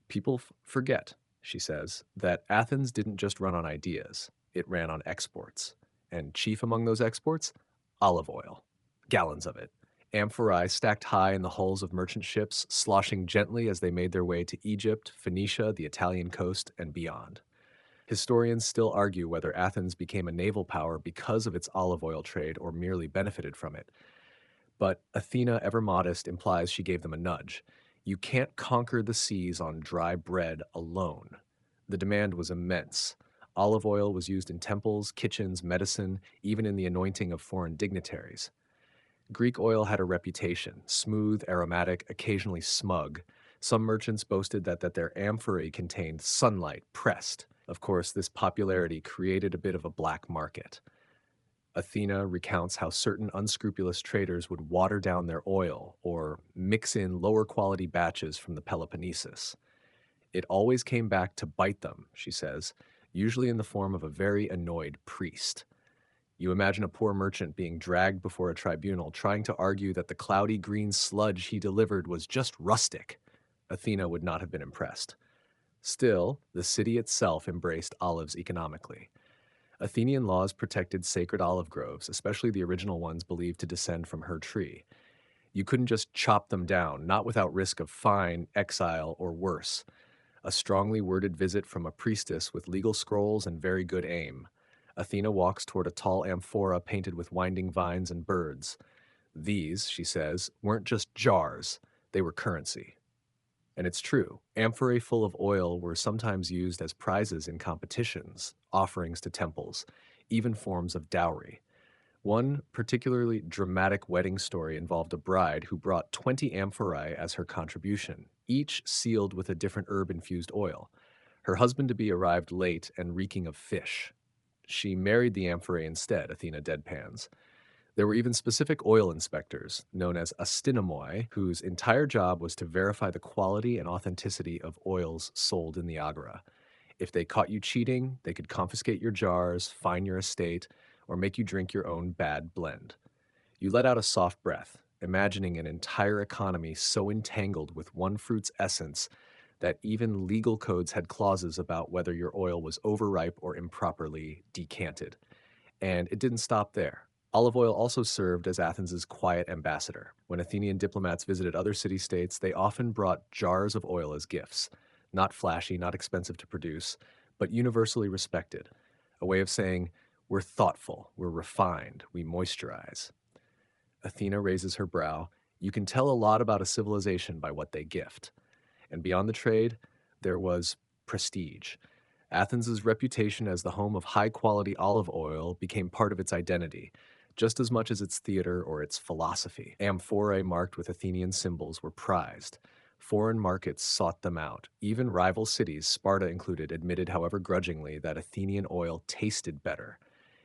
People forget, she says, that Athens didn't just run on ideas, it ran on exports. And chief among those exports? Olive oil. Gallons of it. Amphorae stacked high in the hulls of merchant ships, sloshing gently as they made their way to Egypt, Phoenicia, the Italian coast, and beyond. Historians still argue whether Athens became a naval power because of its olive oil trade or merely benefited from it. But Athena, ever modest, implies she gave them a nudge. You can't conquer the seas on dry bread alone. The demand was immense. Olive oil was used in temples, kitchens, medicine, even in the anointing of foreign dignitaries. Greek oil had a reputation, smooth, aromatic, occasionally smug. Some merchants boasted that their amphorae contained sunlight pressed. Of course, this popularity created a bit of a black market. Athena recounts how certain unscrupulous traders would water down their oil or mix in lower quality batches from the Peloponnesus. It always came back to bite them, she says, usually in the form of a very annoyed priest. You imagine a poor merchant being dragged before a tribunal trying to argue that the cloudy green sludge he delivered was just rustic. Athena would not have been impressed. Still, the city itself embraced olives economically. Athenian laws protected sacred olive groves, especially the original ones believed to descend from her tree. You couldn't just chop them down, not without risk of fine, exile, or worse. A strongly worded visit from a priestess with legal scrolls and very good aim. Athena walks toward a tall amphora painted with winding vines and birds. These, she says, weren't just jars, they were currency. And it's true. Amphorae full of oil were sometimes used as prizes in competitions, offerings to temples, even forms of dowry. One particularly dramatic wedding story involved a bride who brought 20 amphorae as her contribution, each sealed with a different herb-infused oil. Her husband-to-be arrived late and reeking of fish. She married the amphorae instead, Athena deadpans. There were even specific oil inspectors, known as astinomoi, whose entire job was to verify the quality and authenticity of oils sold in the agora. If they caught you cheating, they could confiscate your jars, fine your estate, or make you drink your own bad blend. You let out a soft breath, imagining an entire economy so entangled with one fruit's essence that even legal codes had clauses about whether your oil was overripe or improperly decanted. And it didn't stop there. Olive oil also served as Athens's quiet ambassador. When Athenian diplomats visited other city-states, they often brought jars of oil as gifts. Not flashy, not expensive to produce, but universally respected. A way of saying, we're thoughtful, we're refined, we moisturize. Athena raises her brow. You can tell a lot about a civilization by what they gift. And beyond the trade, there was prestige. Athens's reputation as the home of high-quality olive oil became part of its identity, just as much as its theater or its philosophy. Amphorae marked with Athenian symbols were prized. Foreign markets sought them out. Even rival cities, Sparta included, admitted, however grudgingly, that Athenian oil tasted better.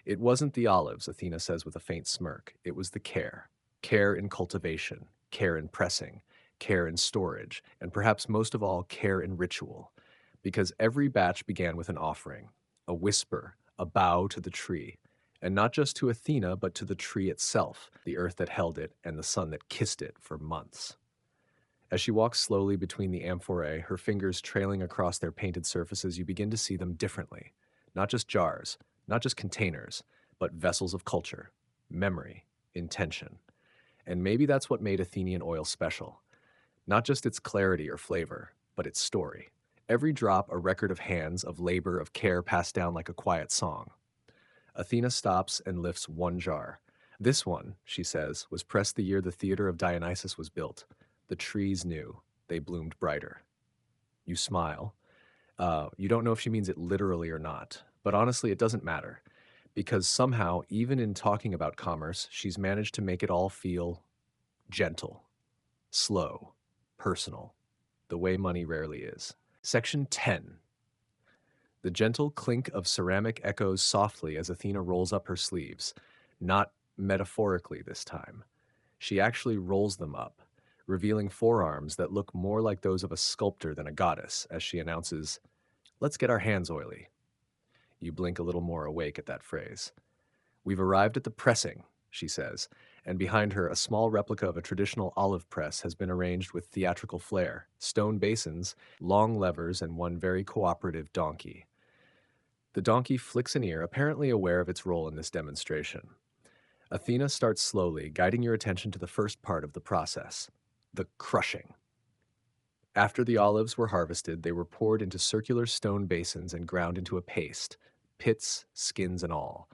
It wasn't the olives, Athena says with a faint smirk. It was the care. Care in cultivation, care in pressing, care in storage, and perhaps most of all, care in ritual. Because every batch began with an offering, a whisper, a bow to the tree, and not just to Athena, but to the tree itself, the earth that held it and the sun that kissed it for months. As she walks slowly between the amphorae, her fingers trailing across their painted surfaces, you begin to see them differently. Not just jars, not just containers, but vessels of culture, memory, intention. And maybe that's what made Athenian oil special. Not just its clarity or flavor, but its story. Every drop a record of hands, of labor, of care passed down like a quiet song. Athena stops and lifts one jar. This one, she says, was pressed the year the theater of Dionysus was built. The trees knew. They bloomed brighter. You smile. You don't know if she means it literally or not, but honestly, it doesn't matter. Because somehow, even in talking about commerce, she's managed to make it all feel gentle, slow, personal, the way money rarely is. Section 10. The gentle clink of ceramic echoes softly as Athena rolls up her sleeves, not metaphorically this time. She actually rolls them up, revealing forearms that look more like those of a sculptor than a goddess, as she announces, "Let's get our hands oily." You blink a little more awake at that phrase. "We've arrived at the pressing," she says, and behind her a small replica of a traditional olive press has been arranged with theatrical flair, stone basins, long levers, and one very cooperative donkey. The donkey flicks an ear, apparently aware of its role in this demonstration. Athena starts slowly, guiding your attention to the first part of the process, the crushing. After the olives were harvested, they were poured into circular stone basins and ground into a paste, pits, skins, and all.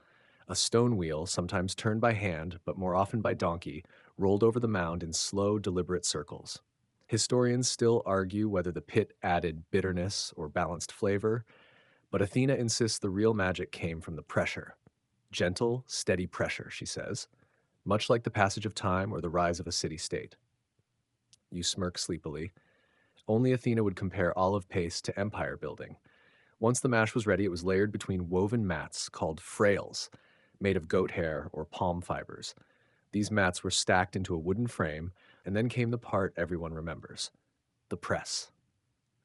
A stone wheel, sometimes turned by hand, but more often by donkey, rolled over the mound in slow, deliberate circles. Historians still argue whether the pit added bitterness or balanced flavor, but Athena insists the real magic came from the pressure. Gentle, steady pressure, she says, much like the passage of time or the rise of a city-state. You smirk sleepily. Only Athena would compare olive paste to empire building. Once the mash was ready, it was layered between woven mats called frails, made of goat hair or palm fibers. These mats were stacked into a wooden frame, and then came the part everyone remembers, the press.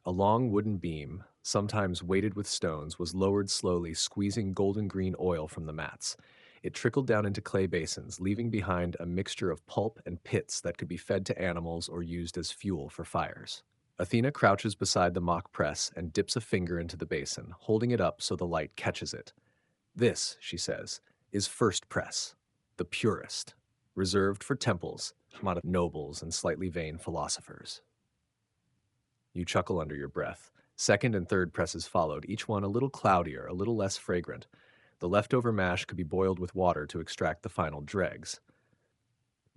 A long wooden beam, sometimes weighted with stones, was lowered slowly, squeezing golden green oil from the mats. It trickled down into clay basins, leaving behind a mixture of pulp and pits that could be fed to animals or used as fuel for fires. Athena crouches beside the mock press and dips a finger into the basin, holding it up so the light catches it. This, she says, is first press, the purest, reserved for temples, nobles, and slightly vain philosophers. You chuckle under your breath. Second and third presses followed, each one a little cloudier, a little less fragrant. The leftover mash could be boiled with water to extract the final dregs.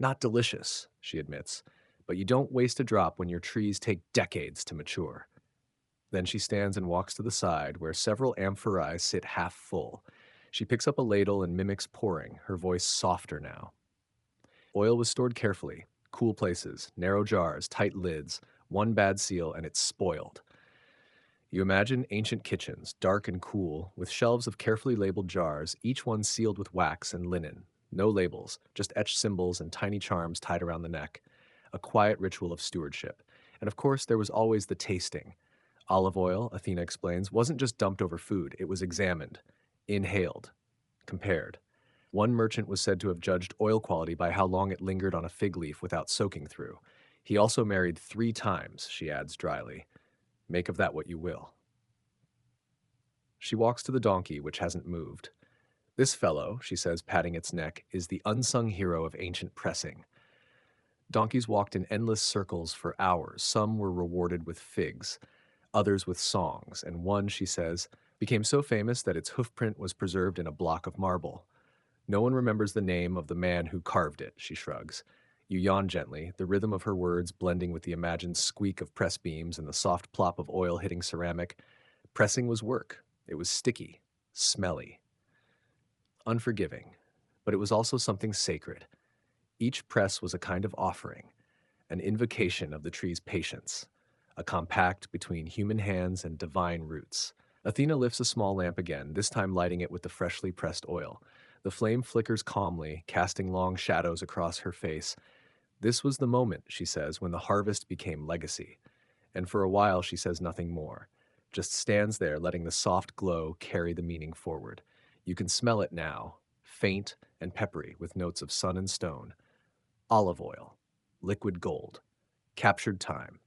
Not delicious, she admits, but you don't waste a drop when your trees take decades to mature. Then she stands and walks to the side, where several amphorae sit half full. She picks up a ladle and mimics pouring, her voice softer now. Oil was stored carefully, cool places, narrow jars, tight lids, one bad seal, and it's spoiled. You imagine ancient kitchens, dark and cool, with shelves of carefully labeled jars, each one sealed with wax and linen. No labels, just etched symbols and tiny charms tied around the neck. A quiet ritual of stewardship. And of course, there was always the tasting. Olive oil, Athena explains, wasn't just dumped over food, it was examined, inhaled, compared. One merchant was said to have judged oil quality by how long it lingered on a fig leaf without soaking through. He also married 3 times, she adds dryly. Make of that what you will. She walks to the donkey, which hasn't moved. This fellow, she says, patting its neck, is the unsung hero of ancient pressing. Donkeys walked in endless circles for hours. Some were rewarded with figs, others with songs, and one, she says, became so famous that its hoofprint was preserved in a block of marble. No one remembers the name of the man who carved it, she shrugs. You yawn gently, the rhythm of her words blending with the imagined squeak of press beams and the soft plop of oil hitting ceramic. Pressing was work. It was sticky, smelly, unforgiving, but it was also something sacred. Each press was a kind of offering, an invocation of the tree's patience, a compact between human hands and divine roots. Athena lifts a small lamp again, this time lighting it with the freshly pressed oil. The flame flickers calmly, casting long shadows across her face. This was the moment, she says, when the harvest became legacy. And for a while she says nothing more, just stands there letting the soft glow carry the meaning forward. You can smell it now, faint and peppery with notes of sun and stone. Olive oil, liquid gold, captured time.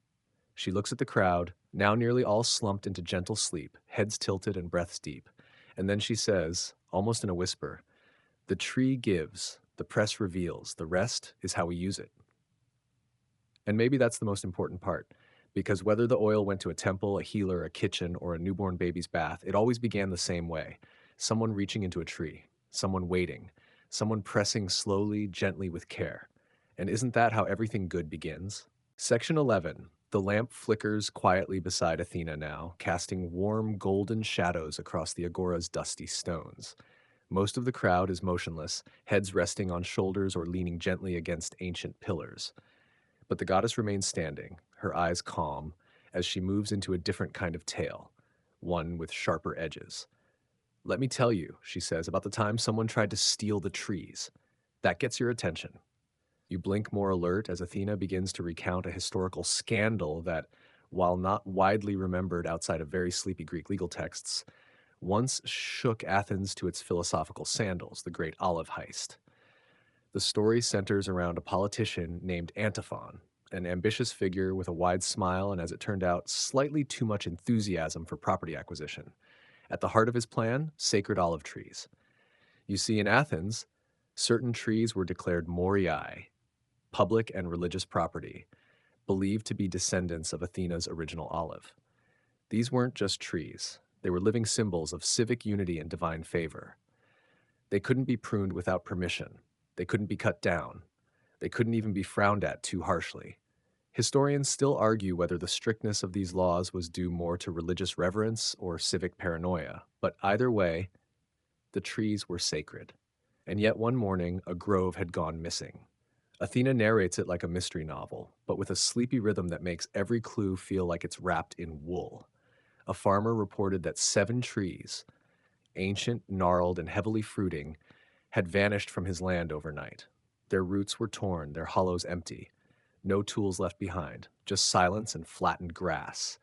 She looks at the crowd, now nearly all slumped into gentle sleep, heads tilted and breaths deep. And then she says, almost in a whisper, the tree gives, the press reveals, the rest is how we use it. And maybe that's the most important part, because whether the oil went to a temple, a healer, a kitchen, or a newborn baby's bath, it always began the same way. Someone reaching into a tree, someone waiting, someone pressing slowly, gently with care. And isn't that how everything good begins? Section 11. The lamp flickers quietly beside Athena now, casting warm golden shadows across the agora's dusty stones. Most of the crowd is motionless, heads resting on shoulders or leaning gently against ancient pillars. But the goddess remains standing, her eyes calm, as she moves into a different kind of tale, one with sharper edges. Let me tell you, she says, about the time someone tried to steal the trees. That gets your attention. You blink more alert as Athena begins to recount a historical scandal that, while not widely remembered outside of very sleepy Greek legal texts, once shook Athens to its philosophical sandals, the great olive heist. The story centers around a politician named Antiphon, an ambitious figure with a wide smile and, as it turned out, slightly too much enthusiasm for property acquisition. At the heart of his plan, sacred olive trees. You see, in Athens, certain trees were declared moriae, public and religious property, believed to be descendants of Athena's original olive. These weren't just trees. They were living symbols of civic unity and divine favor. They couldn't be pruned without permission. They couldn't be cut down. They couldn't even be frowned at too harshly. Historians still argue whether the strictness of these laws was due more to religious reverence or civic paranoia, but either way, the trees were sacred. And yet one morning, a grove had gone missing. Athena narrates it like a mystery novel, but with a sleepy rhythm that makes every clue feel like it's wrapped in wool. A farmer reported that 7 trees, ancient, gnarled, and heavily fruiting, had vanished from his land overnight. Their roots were torn, their hollows empty. No tools left behind, just silence and flattened grass.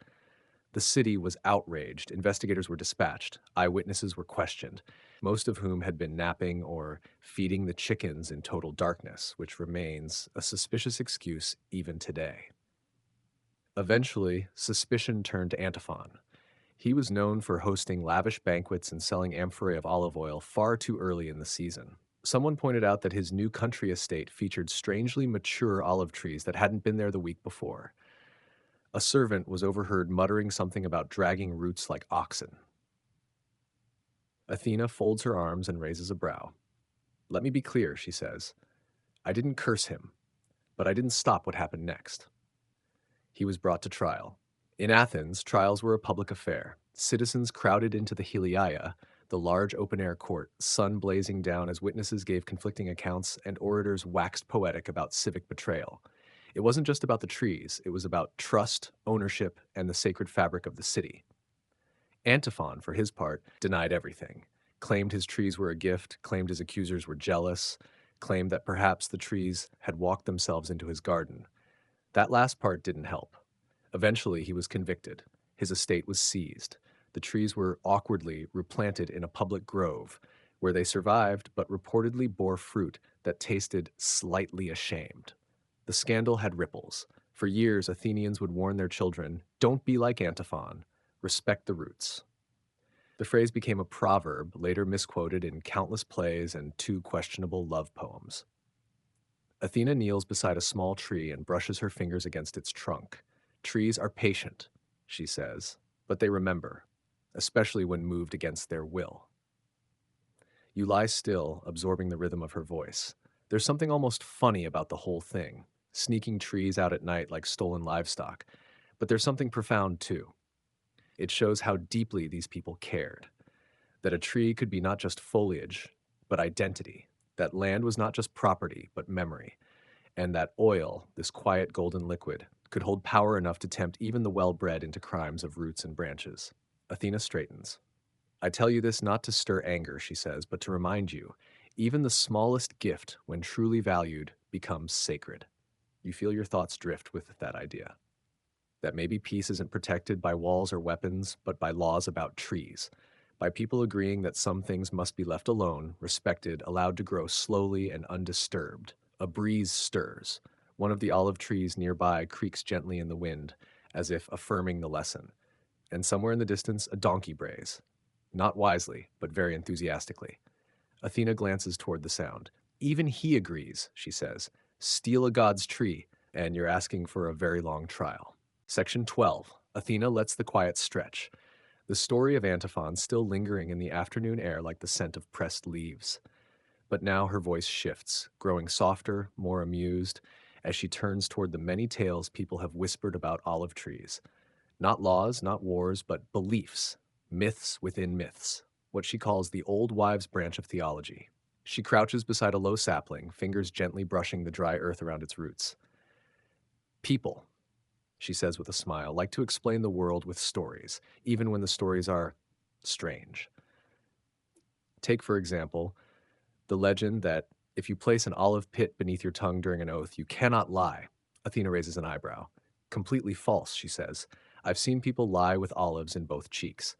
The city was outraged. Investigators were dispatched. Eyewitnesses were questioned, most of whom had been napping or feeding the chickens in total darkness, which remains a suspicious excuse even today. Eventually, suspicion turned to Antiphon. He was known for hosting lavish banquets and selling amphorae of olive oil far too early in the season. Someone pointed out that his new country estate featured strangely mature olive trees that hadn't been there the week before. A servant was overheard muttering something about dragging roots like oxen. Athena folds her arms and raises a brow. Let me be clear, she says. I didn't curse him, but I didn't stop what happened next. He was brought to trial. In Athens, trials were a public affair. Citizens crowded into the Heliaia, the large open-air court, sun blazing down as witnesses gave conflicting accounts and orators waxed poetic about civic betrayal. It wasn't just about the trees, it was about trust, ownership, and the sacred fabric of the city. Antiphon, for his part, denied everything, claimed his trees were a gift, claimed his accusers were jealous, claimed that perhaps the trees had walked themselves into his garden. That last part didn't help. Eventually, he was convicted. His estate was seized. The trees were awkwardly replanted in a public grove, where they survived but reportedly bore fruit that tasted slightly ashamed. The scandal had ripples. For years, Athenians would warn their children, don't be like Antiphon, respect the roots. The phrase became a proverb, later misquoted in countless plays and two questionable love poems. Athena kneels beside a small tree and brushes her fingers against its trunk. Trees are patient, she says, but they remember, especially when moved against their will. You lie still, absorbing the rhythm of her voice. There's something almost funny about the whole thing, sneaking trees out at night like stolen livestock. But there's something profound, too. It shows how deeply these people cared. That a tree could be not just foliage, but identity. That land was not just property, but memory. And that oil, this quiet golden liquid, could hold power enough to tempt even the well-bred into crimes of roots and branches. Athena straightens. I tell you this not to stir anger, she says, but to remind you, even the smallest gift, when truly valued, becomes sacred. You feel your thoughts drift with that idea. That maybe peace isn't protected by walls or weapons, but by laws about trees. By people agreeing that some things must be left alone, respected, allowed to grow slowly and undisturbed. A breeze stirs. One of the olive trees nearby creaks gently in the wind, as if affirming the lesson. And somewhere in the distance, a donkey brays. Not wisely, but very enthusiastically. Athena glances toward the sound. Even he agrees, she says. Steal a god's tree, and you're asking for a very long trial. Section 12. Athena lets the quiet stretch. The story of Antiphon still lingering in the afternoon air like the scent of pressed leaves. But now her voice shifts, growing softer, more amused, as she turns toward the many tales people have whispered about olive trees. Not laws, not wars, but beliefs, myths within myths, what she calls the old wives' branch of theology. She crouches beside a low sapling, fingers gently brushing the dry earth around its roots. People, she says with a smile, like to explain the world with stories, even when the stories are strange. Take, for example, the legend that if you place an olive pit beneath your tongue during an oath, you cannot lie. Athena raises an eyebrow. Completely false, she says. I've seen people lie with olives in both cheeks.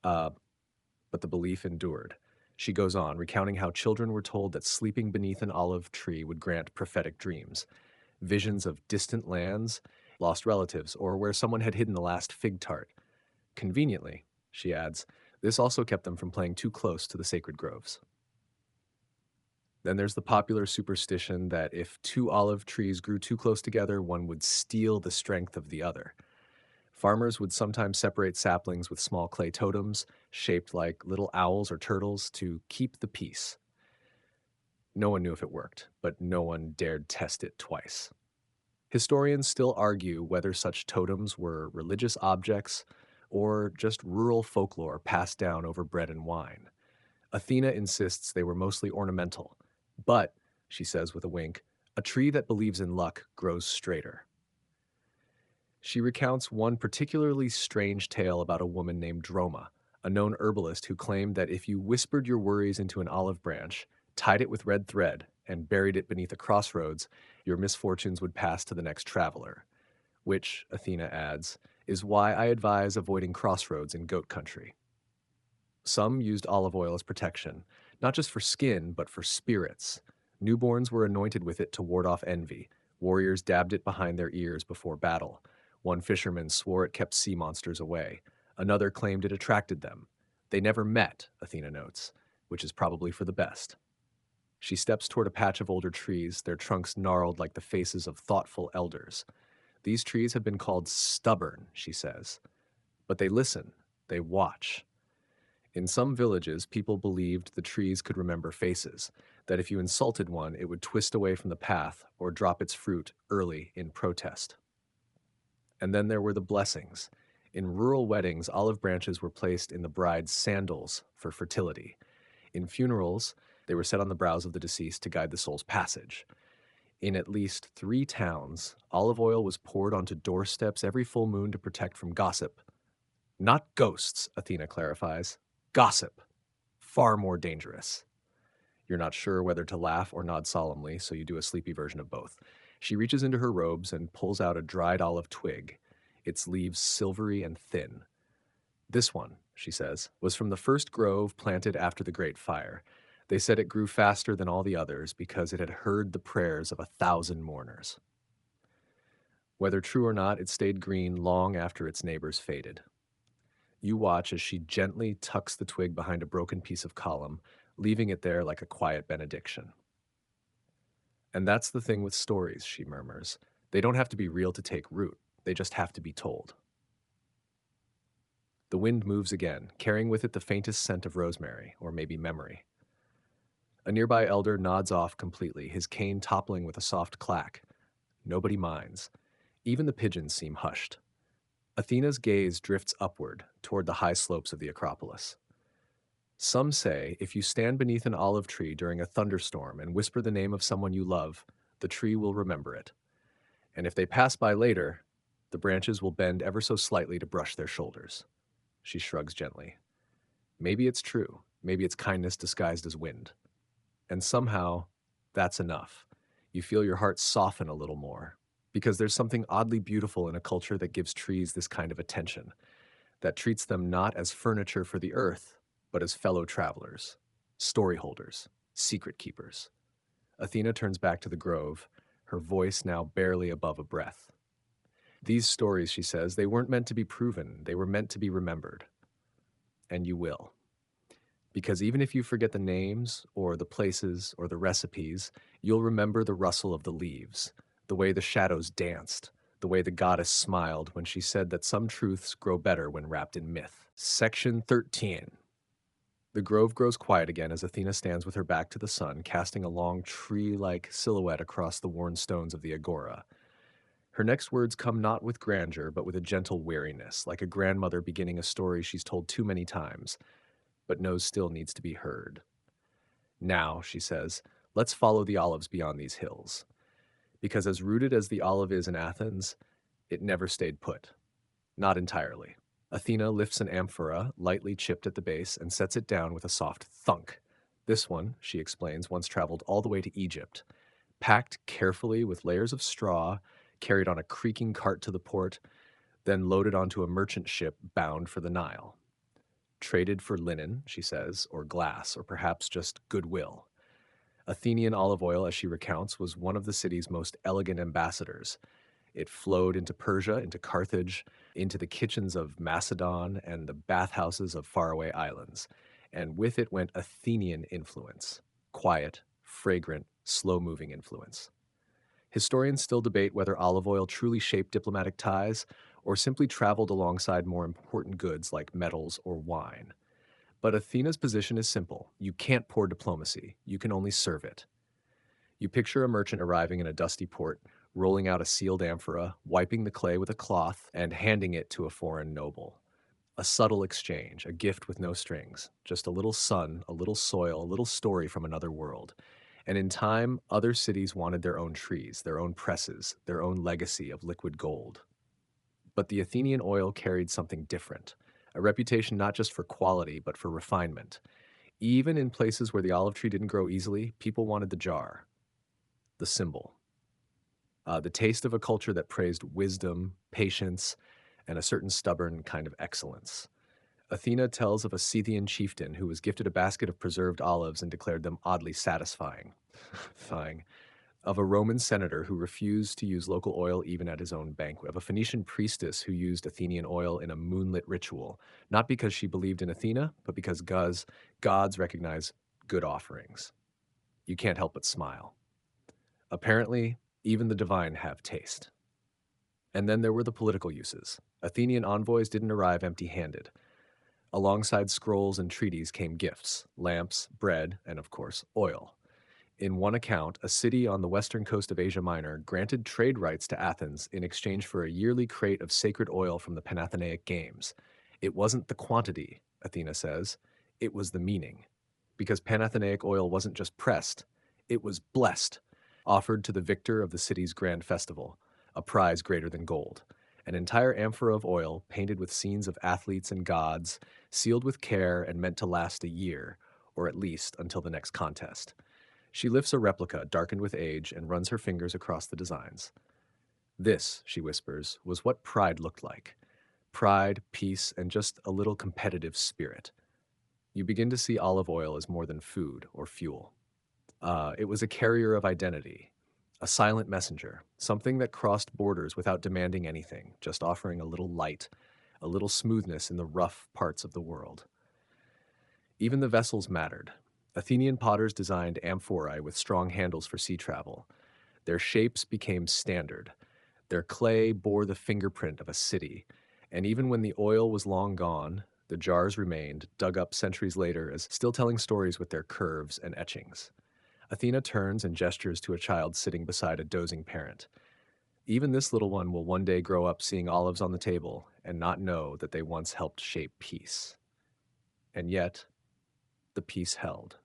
Uh, but the belief endured. She goes on, recounting how children were told that sleeping beneath an olive tree would grant prophetic dreams, visions of distant lands, lost relatives, or where someone had hidden the last fig tart. Conveniently, she adds, this also kept them from playing too close to the sacred groves. Then there's the popular superstition that if two olive trees grew too close together, one would steal the strength of the other. Farmers would sometimes separate saplings with small clay totems, shaped like little owls or turtles, to keep the peace. No one knew if it worked, but no one dared test it twice. Historians still argue whether such totems were religious objects or just rural folklore passed down over bread and wine. Athena insists they were mostly ornamental, but, she says with a wink, a tree that believes in luck grows straighter. She recounts one particularly strange tale about a woman named Droma, a known herbalist who claimed that if you whispered your worries into an olive branch, tied it with red thread, and buried it beneath a crossroads, your misfortunes would pass to the next traveler. Which, Athena adds, is why I advise avoiding crossroads in goat country. Some used olive oil as protection, not just for skin, but for spirits. Newborns were anointed with it to ward off envy. Warriors dabbed it behind their ears before battle. One fisherman swore it kept sea monsters away. Another claimed it attracted them. They never met, Athena notes, which is probably for the best. She steps toward a patch of older trees, their trunks gnarled like the faces of thoughtful elders. These trees have been called stubborn, she says, but they listen, they watch. In some villages, people believed the trees could remember faces, that if you insulted one, it would twist away from the path or drop its fruit early in protest. And then there were the blessings. In rural weddings, olive branches were placed in the bride's sandals for fertility. In funerals, they were set on the brows of the deceased to guide the soul's passage. In at least 3 towns, olive oil was poured onto doorsteps every full moon to protect from gossip. Not ghosts, Athena clarifies. Gossip. Far more dangerous. You're not sure whether to laugh or nod solemnly, so you do a sleepy version of both. She reaches into her robes and pulls out a dried olive twig, its leaves silvery and thin. This one, she says, was from the first grove planted after the Great Fire. They said it grew faster than all the others because it had heard the prayers of 1,000 mourners. Whether true or not, it stayed green long after its neighbors faded. You watch as she gently tucks the twig behind a broken piece of column, leaving it there like a quiet benediction. And that's the thing with stories, she murmurs. They don't have to be real to take root, they just have to be told. The wind moves again, carrying with it the faintest scent of rosemary, or maybe memory. A nearby elder nods off completely, his cane toppling with a soft clack. Nobody minds. Even the pigeons seem hushed. Athena's gaze drifts upward, toward the high slopes of the Acropolis. Some say if you stand beneath an olive tree during a thunderstorm and whisper the name of someone you love, the tree will remember it. And if they pass by later, the branches will bend ever so slightly to brush their shoulders. She shrugs gently. Maybe it's true. Maybe it's kindness disguised as wind. And somehow, that's enough. You feel your heart soften a little more. Because there's something oddly beautiful in a culture that gives trees this kind of attention, that treats them not as furniture for the earth, but as fellow travelers, story holders, secret keepers. Athena turns back to the grove, her voice now barely above a breath. These stories, she says, they weren't meant to be proven, they were meant to be remembered. And you will. Because even if you forget the names, or the places, or the recipes, you'll remember the rustle of the leaves, the way the shadows danced, the way the goddess smiled when she said that some truths grow better when wrapped in myth. Section 13. The grove grows quiet again as Athena stands with her back to the sun, casting a long tree-like silhouette across the worn stones of the agora. Her next words come not with grandeur, but with a gentle weariness, like a grandmother beginning a story she's told too many times, but knows still needs to be heard. Now, she says, let's follow the olives beyond these hills. Because as rooted as the olive is in Athens, it never stayed put. Not entirely. Athena lifts an amphora, lightly chipped at the base, and sets it down with a soft thunk. This one, she explains, once traveled all the way to Egypt, packed carefully with layers of straw, carried on a creaking cart to the port, then loaded onto a merchant ship bound for the Nile. Traded for linen, she says, or glass, or perhaps just goodwill. Athenian olive oil, as she recounts, was one of the city's most elegant ambassadors. It flowed into Persia, into Carthage, into the kitchens of Macedon and the bathhouses of faraway islands. And with it went Athenian influence. Quiet, fragrant, slow-moving influence. Historians still debate whether olive oil truly shaped diplomatic ties or simply traveled alongside more important goods like metals or wine. But Athena's position is simple. You can't pour diplomacy. You can only serve it. You picture a merchant arriving in a dusty port, rolling out a sealed amphora, wiping the clay with a cloth, and handing it to a foreign noble. A subtle exchange, a gift with no strings, just a little sun, a little soil, a little story from another world. And in time, other cities wanted their own trees, their own presses, their own legacy of liquid gold. But the Athenian oil carried something different, a reputation not just for quality, but for refinement. Even in places where the olive tree didn't grow easily, people wanted the jar, the symbol. The taste of a culture that praised wisdom, patience, and a certain stubborn kind of excellence. Athena tells of a Scythian chieftain who was gifted a basket of preserved olives and declared them oddly satisfying. Of a Roman senator who refused to use local oil even at his own banquet. Of a Phoenician priestess who used Athenian oil in a moonlit ritual, not because she believed in Athena, but because gods recognize good offerings. You can't help but smile. Apparently, even the divine have taste. And then there were the political uses. Athenian envoys didn't arrive empty-handed. Alongside scrolls and treaties came gifts, lamps, bread, and of course, oil. In one account, a city on the western coast of Asia Minor granted trade rights to Athens in exchange for a yearly crate of sacred oil from the Panathenaic Games. It wasn't the quantity, Athena says, it was the meaning. Because Panathenaic oil wasn't just pressed, it was blessed, offered to the victor of the city's grand festival, a prize greater than gold. An entire amphora of oil, painted with scenes of athletes and gods, sealed with care and meant to last a year, or at least until the next contest. She lifts a replica, darkened with age, and runs her fingers across the designs. This, she whispers, was what pride looked like. Pride, peace, and just a little competitive spirit. You begin to see olive oil as more than food or fuel. It was a carrier of identity, a silent messenger, something that crossed borders without demanding anything, just offering a little light, a little smoothness in the rough parts of the world. Even the vessels mattered. Athenian potters designed amphorae with strong handles for sea travel. Their shapes became standard. Their clay bore the fingerprint of a city, and even when the oil was long gone, the jars remained, dug up centuries later as still telling stories with their curves and etchings. Athena turns and gestures to a child sitting beside a dozing parent. Even this little one will one day grow up seeing olives on the table and not know that they once helped shape peace. And yet, the peace held.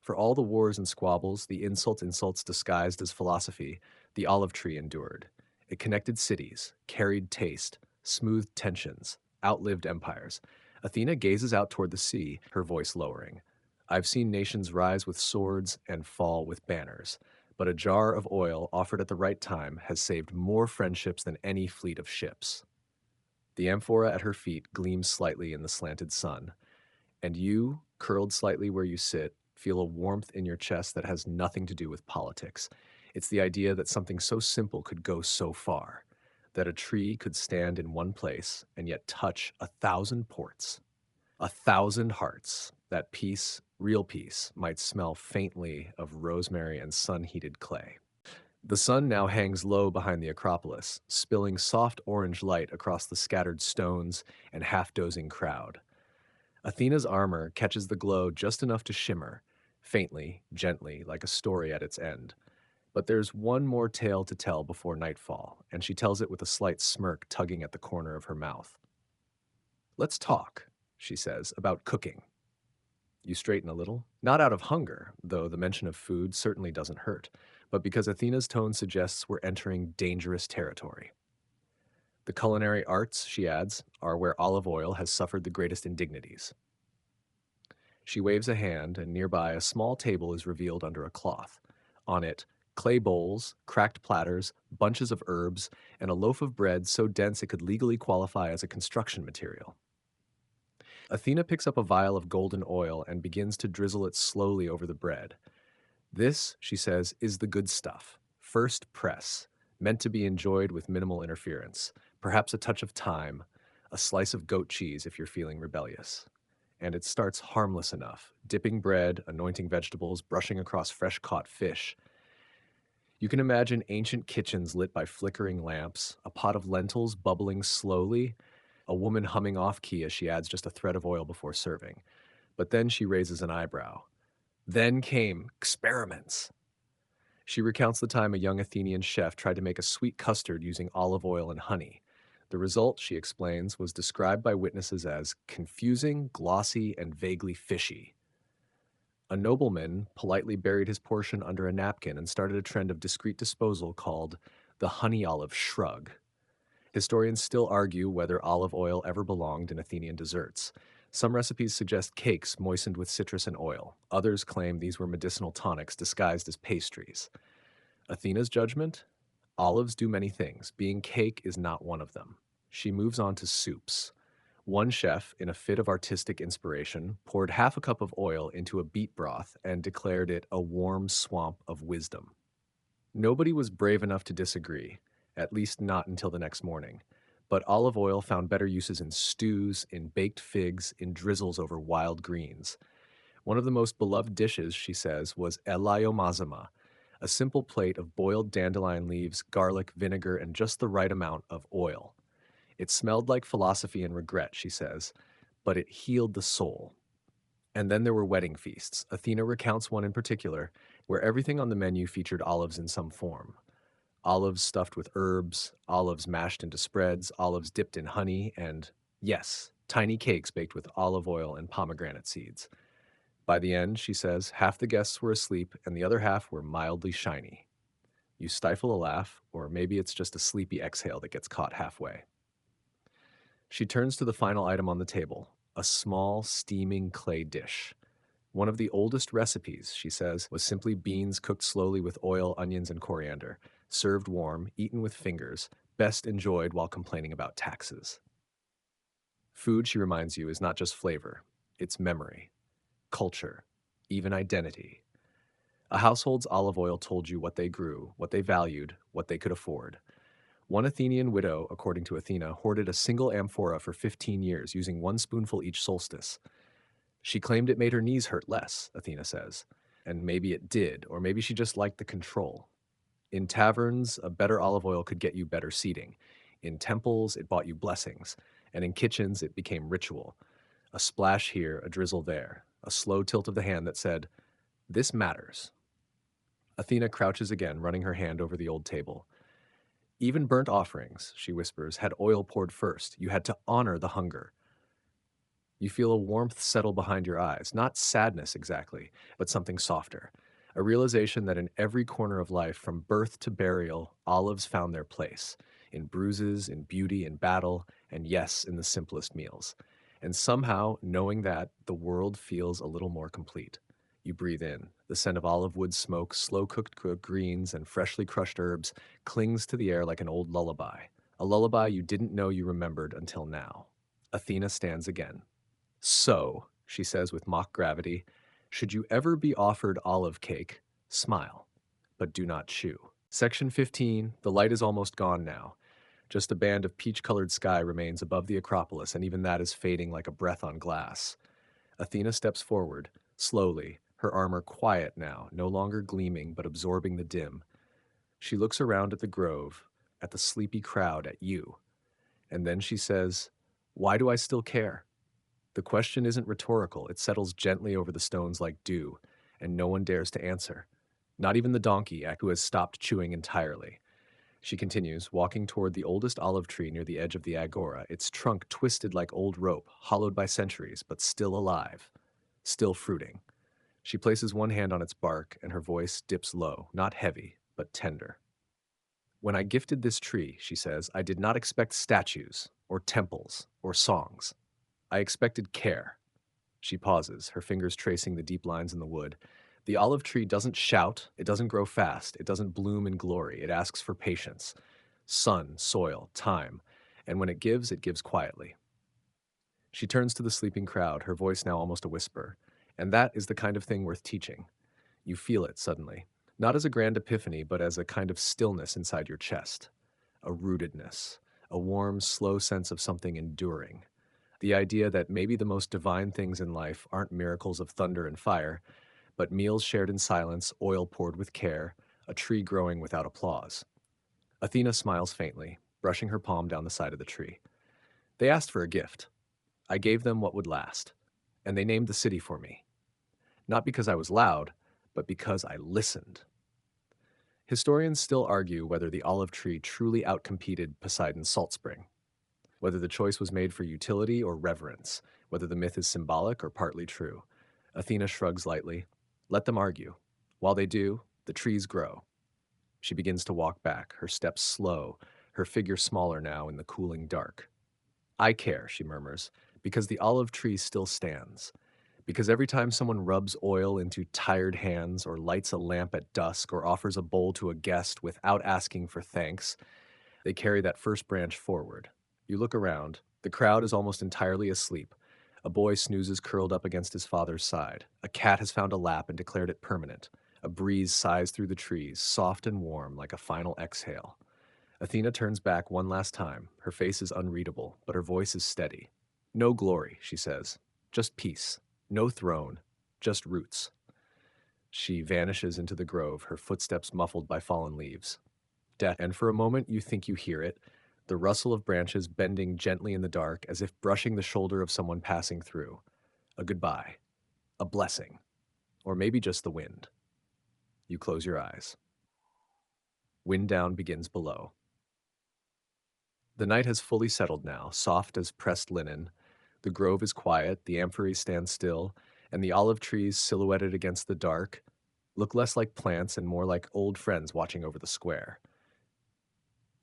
For all the wars and squabbles, the insults disguised as philosophy, the olive tree endured. It connected cities, carried taste, smoothed tensions, outlived empires. Athena gazes out toward the sea, her voice lowering. I've seen nations rise with swords and fall with banners, but a jar of oil offered at the right time has saved more friendships than any fleet of ships. The amphora at her feet gleams slightly in the slanted sun, and you, curled slightly where you sit, feel a warmth in your chest that has nothing to do with politics. It's the idea that something so simple could go so far, that a tree could stand in one place and yet touch 1,000 ports, 1,000 hearts, that peace, real peace, might smell faintly of rosemary and sun-heated clay. The sun now hangs low behind the Acropolis, spilling soft orange light across the scattered stones and half-dozing crowd. Athena's armor catches the glow just enough to shimmer, faintly, gently, like a story at its end. But there's one more tale to tell before nightfall, and she tells it with a slight smirk tugging at the corner of her mouth. Let's talk, she says, about cooking. You straighten a little, not out of hunger, though the mention of food certainly doesn't hurt, but because Athena's tone suggests we're entering dangerous territory. The culinary arts, she adds, are where olive oil has suffered the greatest indignities. She waves a hand, and nearby a small table is revealed under a cloth. On it, clay bowls, cracked platters, bunches of herbs, and a loaf of bread so dense it could legally qualify as a construction material. Athena picks up a vial of golden oil and begins to drizzle it slowly over the bread. This, she says, is the good stuff. First press, meant to be enjoyed with minimal interference, perhaps a touch of thyme, a slice of goat cheese if you're feeling rebellious. And it starts harmless enough, dipping bread, anointing vegetables, brushing across fresh-caught fish. You can imagine ancient kitchens lit by flickering lamps, a pot of lentils bubbling slowly, a woman humming off-key as she adds just a thread of oil before serving. But then she raises an eyebrow. Then came experiments. She recounts the time a young Athenian chef tried to make a sweet custard using olive oil and honey. The result, she explains, was described by witnesses as confusing, glossy, and vaguely fishy. A nobleman politely buried his portion under a napkin and started a trend of discreet disposal called the honey olive shrug. Historians still argue whether olive oil ever belonged in Athenian desserts. Some recipes suggest cakes moistened with citrus and oil. Others claim these were medicinal tonics disguised as pastries. Athena's judgment? Olives do many things. Being cake is not one of them. She moves on to soups. One chef, in a fit of artistic inspiration, poured half a cup of oil into a beet broth and declared it a warm swamp of wisdom. Nobody was brave enough to disagree, at least not until the next morning. But olive oil found better uses in stews, in baked figs, in drizzles over wild greens. One of the most beloved dishes, she says, was elaiomazama, A simple plate of boiled dandelion leaves, garlic, vinegar, and just the right amount of oil. It smelled like philosophy and regret, she says, but it healed the soul. And then there were wedding feasts. Athena recounts one in particular, where everything on the menu featured olives in some form. Olives stuffed with herbs, olives mashed into spreads, olives dipped in honey, and, yes, tiny cakes baked with olive oil and pomegranate seeds. By the end, she says, half the guests were asleep and the other half were mildly shiny. You stifle a laugh, or maybe it's just a sleepy exhale that gets caught halfway. She turns to the final item on the table, a small, steaming clay dish. One of the oldest recipes, she says, was simply beans cooked slowly with oil, onions, and coriander, served warm, eaten with fingers, best enjoyed while complaining about taxes. Food, she reminds you, is not just flavor, it's memory, culture, even identity. A household's olive oil told you what they grew, what they valued, what they could afford. One Athenian widow, according to Athena, hoarded a single amphora for 15 years, using one spoonful each solstice. She claimed it made her knees hurt less, Athena says. And maybe it did, or maybe she just liked the control. In taverns, a better olive oil could get you better seating. In temples, it bought you blessings. And in kitchens, it became ritual. A splash here, a drizzle there. A slow tilt of the hand that said, "This matters." Athena crouches again, running her hand over the old table. Even burnt offerings, she whispers, had oil poured first. You had to honor the hunger. You feel a warmth settle behind your eyes, not sadness exactly, but something softer. A realization that in every corner of life, from birth to burial, olives found their place. In bruises, in beauty, in battle, and yes, in the simplest meals. And somehow, knowing that, the world feels a little more complete. You breathe in. The scent of olive wood smoke, slow-cooked greens, and freshly crushed herbs clings to the air like an old lullaby. A lullaby you didn't know you remembered until now. Athena stands again. So, she says with mock gravity, should you ever be offered olive cake, smile, but do not chew. Section 15, the light is almost gone now. Just a band of peach-colored sky remains above the Acropolis, and even that is fading like a breath on glass. Athena steps forward, slowly, her armor quiet now, no longer gleaming but absorbing the dim. She looks around at the grove, at the sleepy crowd, at you. And then she says, "Why do I still care?" The question isn't rhetorical, it settles gently over the stones like dew, and no one dares to answer. Not even the donkey, who has stopped chewing entirely. She continues, walking toward the oldest olive tree near the edge of the agora, its trunk twisted like old rope, hollowed by centuries, but still alive, still fruiting. She places one hand on its bark, and her voice dips low, not heavy, but tender. When I gifted this tree, she says, I did not expect statues, or temples, or songs. I expected care. She pauses, her fingers tracing the deep lines in the wood. The olive tree doesn't shout, it doesn't grow fast, it doesn't bloom in glory, it asks for patience. Sun, soil, time, and when it gives quietly. She turns to the sleeping crowd, her voice now almost a whisper. And that is the kind of thing worth teaching. You feel it suddenly, not as a grand epiphany, but as a kind of stillness inside your chest. A rootedness, a warm, slow sense of something enduring. The idea that maybe the most divine things in life aren't miracles of thunder and fire, but meals shared in silence, oil poured with care, a tree growing without applause. Athena smiles faintly, brushing her palm down the side of the tree. They asked for a gift. I gave them what would last, and they named the city for me. Not because I was loud, but because I listened. Historians still argue whether the olive tree truly outcompeted Poseidon's salt spring, whether the choice was made for utility or reverence, whether the myth is symbolic or partly true. Athena shrugs lightly. Let them argue. While they do, the trees grow. She begins to walk back, her steps slow, her figure smaller now in the cooling dark. I care, she murmurs, because the olive tree still stands. Because every time someone rubs oil into tired hands or lights a lamp at dusk or offers a bowl to a guest without asking for thanks, they carry that first branch forward. You look around. The crowd is almost entirely asleep. A boy snoozes curled up against his father's side. A cat has found a lap and declared it permanent. A breeze sighs through the trees, soft and warm like a final exhale. Athena turns back one last time. Her face is unreadable, but her voice is steady. No glory, she says. Just peace. No throne. Just roots. She vanishes into the grove, her footsteps muffled by fallen leaves. Death, and for a moment you think you hear it, the rustle of branches bending gently in the dark as if brushing the shoulder of someone passing through. A goodbye, a blessing, or maybe just the wind. You close your eyes. Wind down begins below. The night has fully settled now, soft as pressed linen. The grove is quiet, the amphory stands still, and the olive trees silhouetted against the dark look less like plants and more like old friends watching over the square.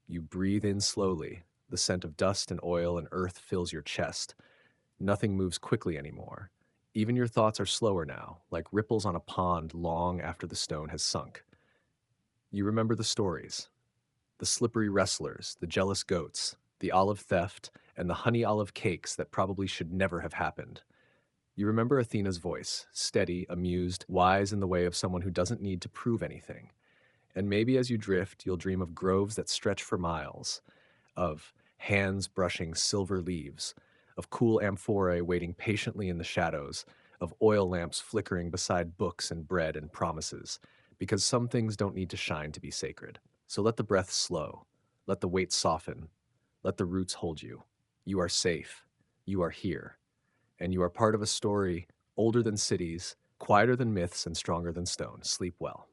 You breathe in slowly. The scent of dust and oil and earth fills your chest. Nothing moves quickly anymore. Even your thoughts are slower now, like ripples on a pond long after the stone has sunk. You remember the stories, the slippery wrestlers, the jealous goats, the olive theft, and the honey olive cakes that probably should never have happened. You remember Athena's voice, steady, amused, wise in the way of someone who doesn't need to prove anything. And maybe as you drift, you'll dream of groves that stretch for miles, of hands brushing silver leaves, of cool amphorae waiting patiently in the shadows, of oil lamps flickering beside books and bread and promises, because some things don't need to shine to be sacred. So let the breath slow, let the weight soften, let the roots hold you. You are safe, you are here, and you are part of a story older than cities, quieter than myths, and stronger than stone. Sleep well.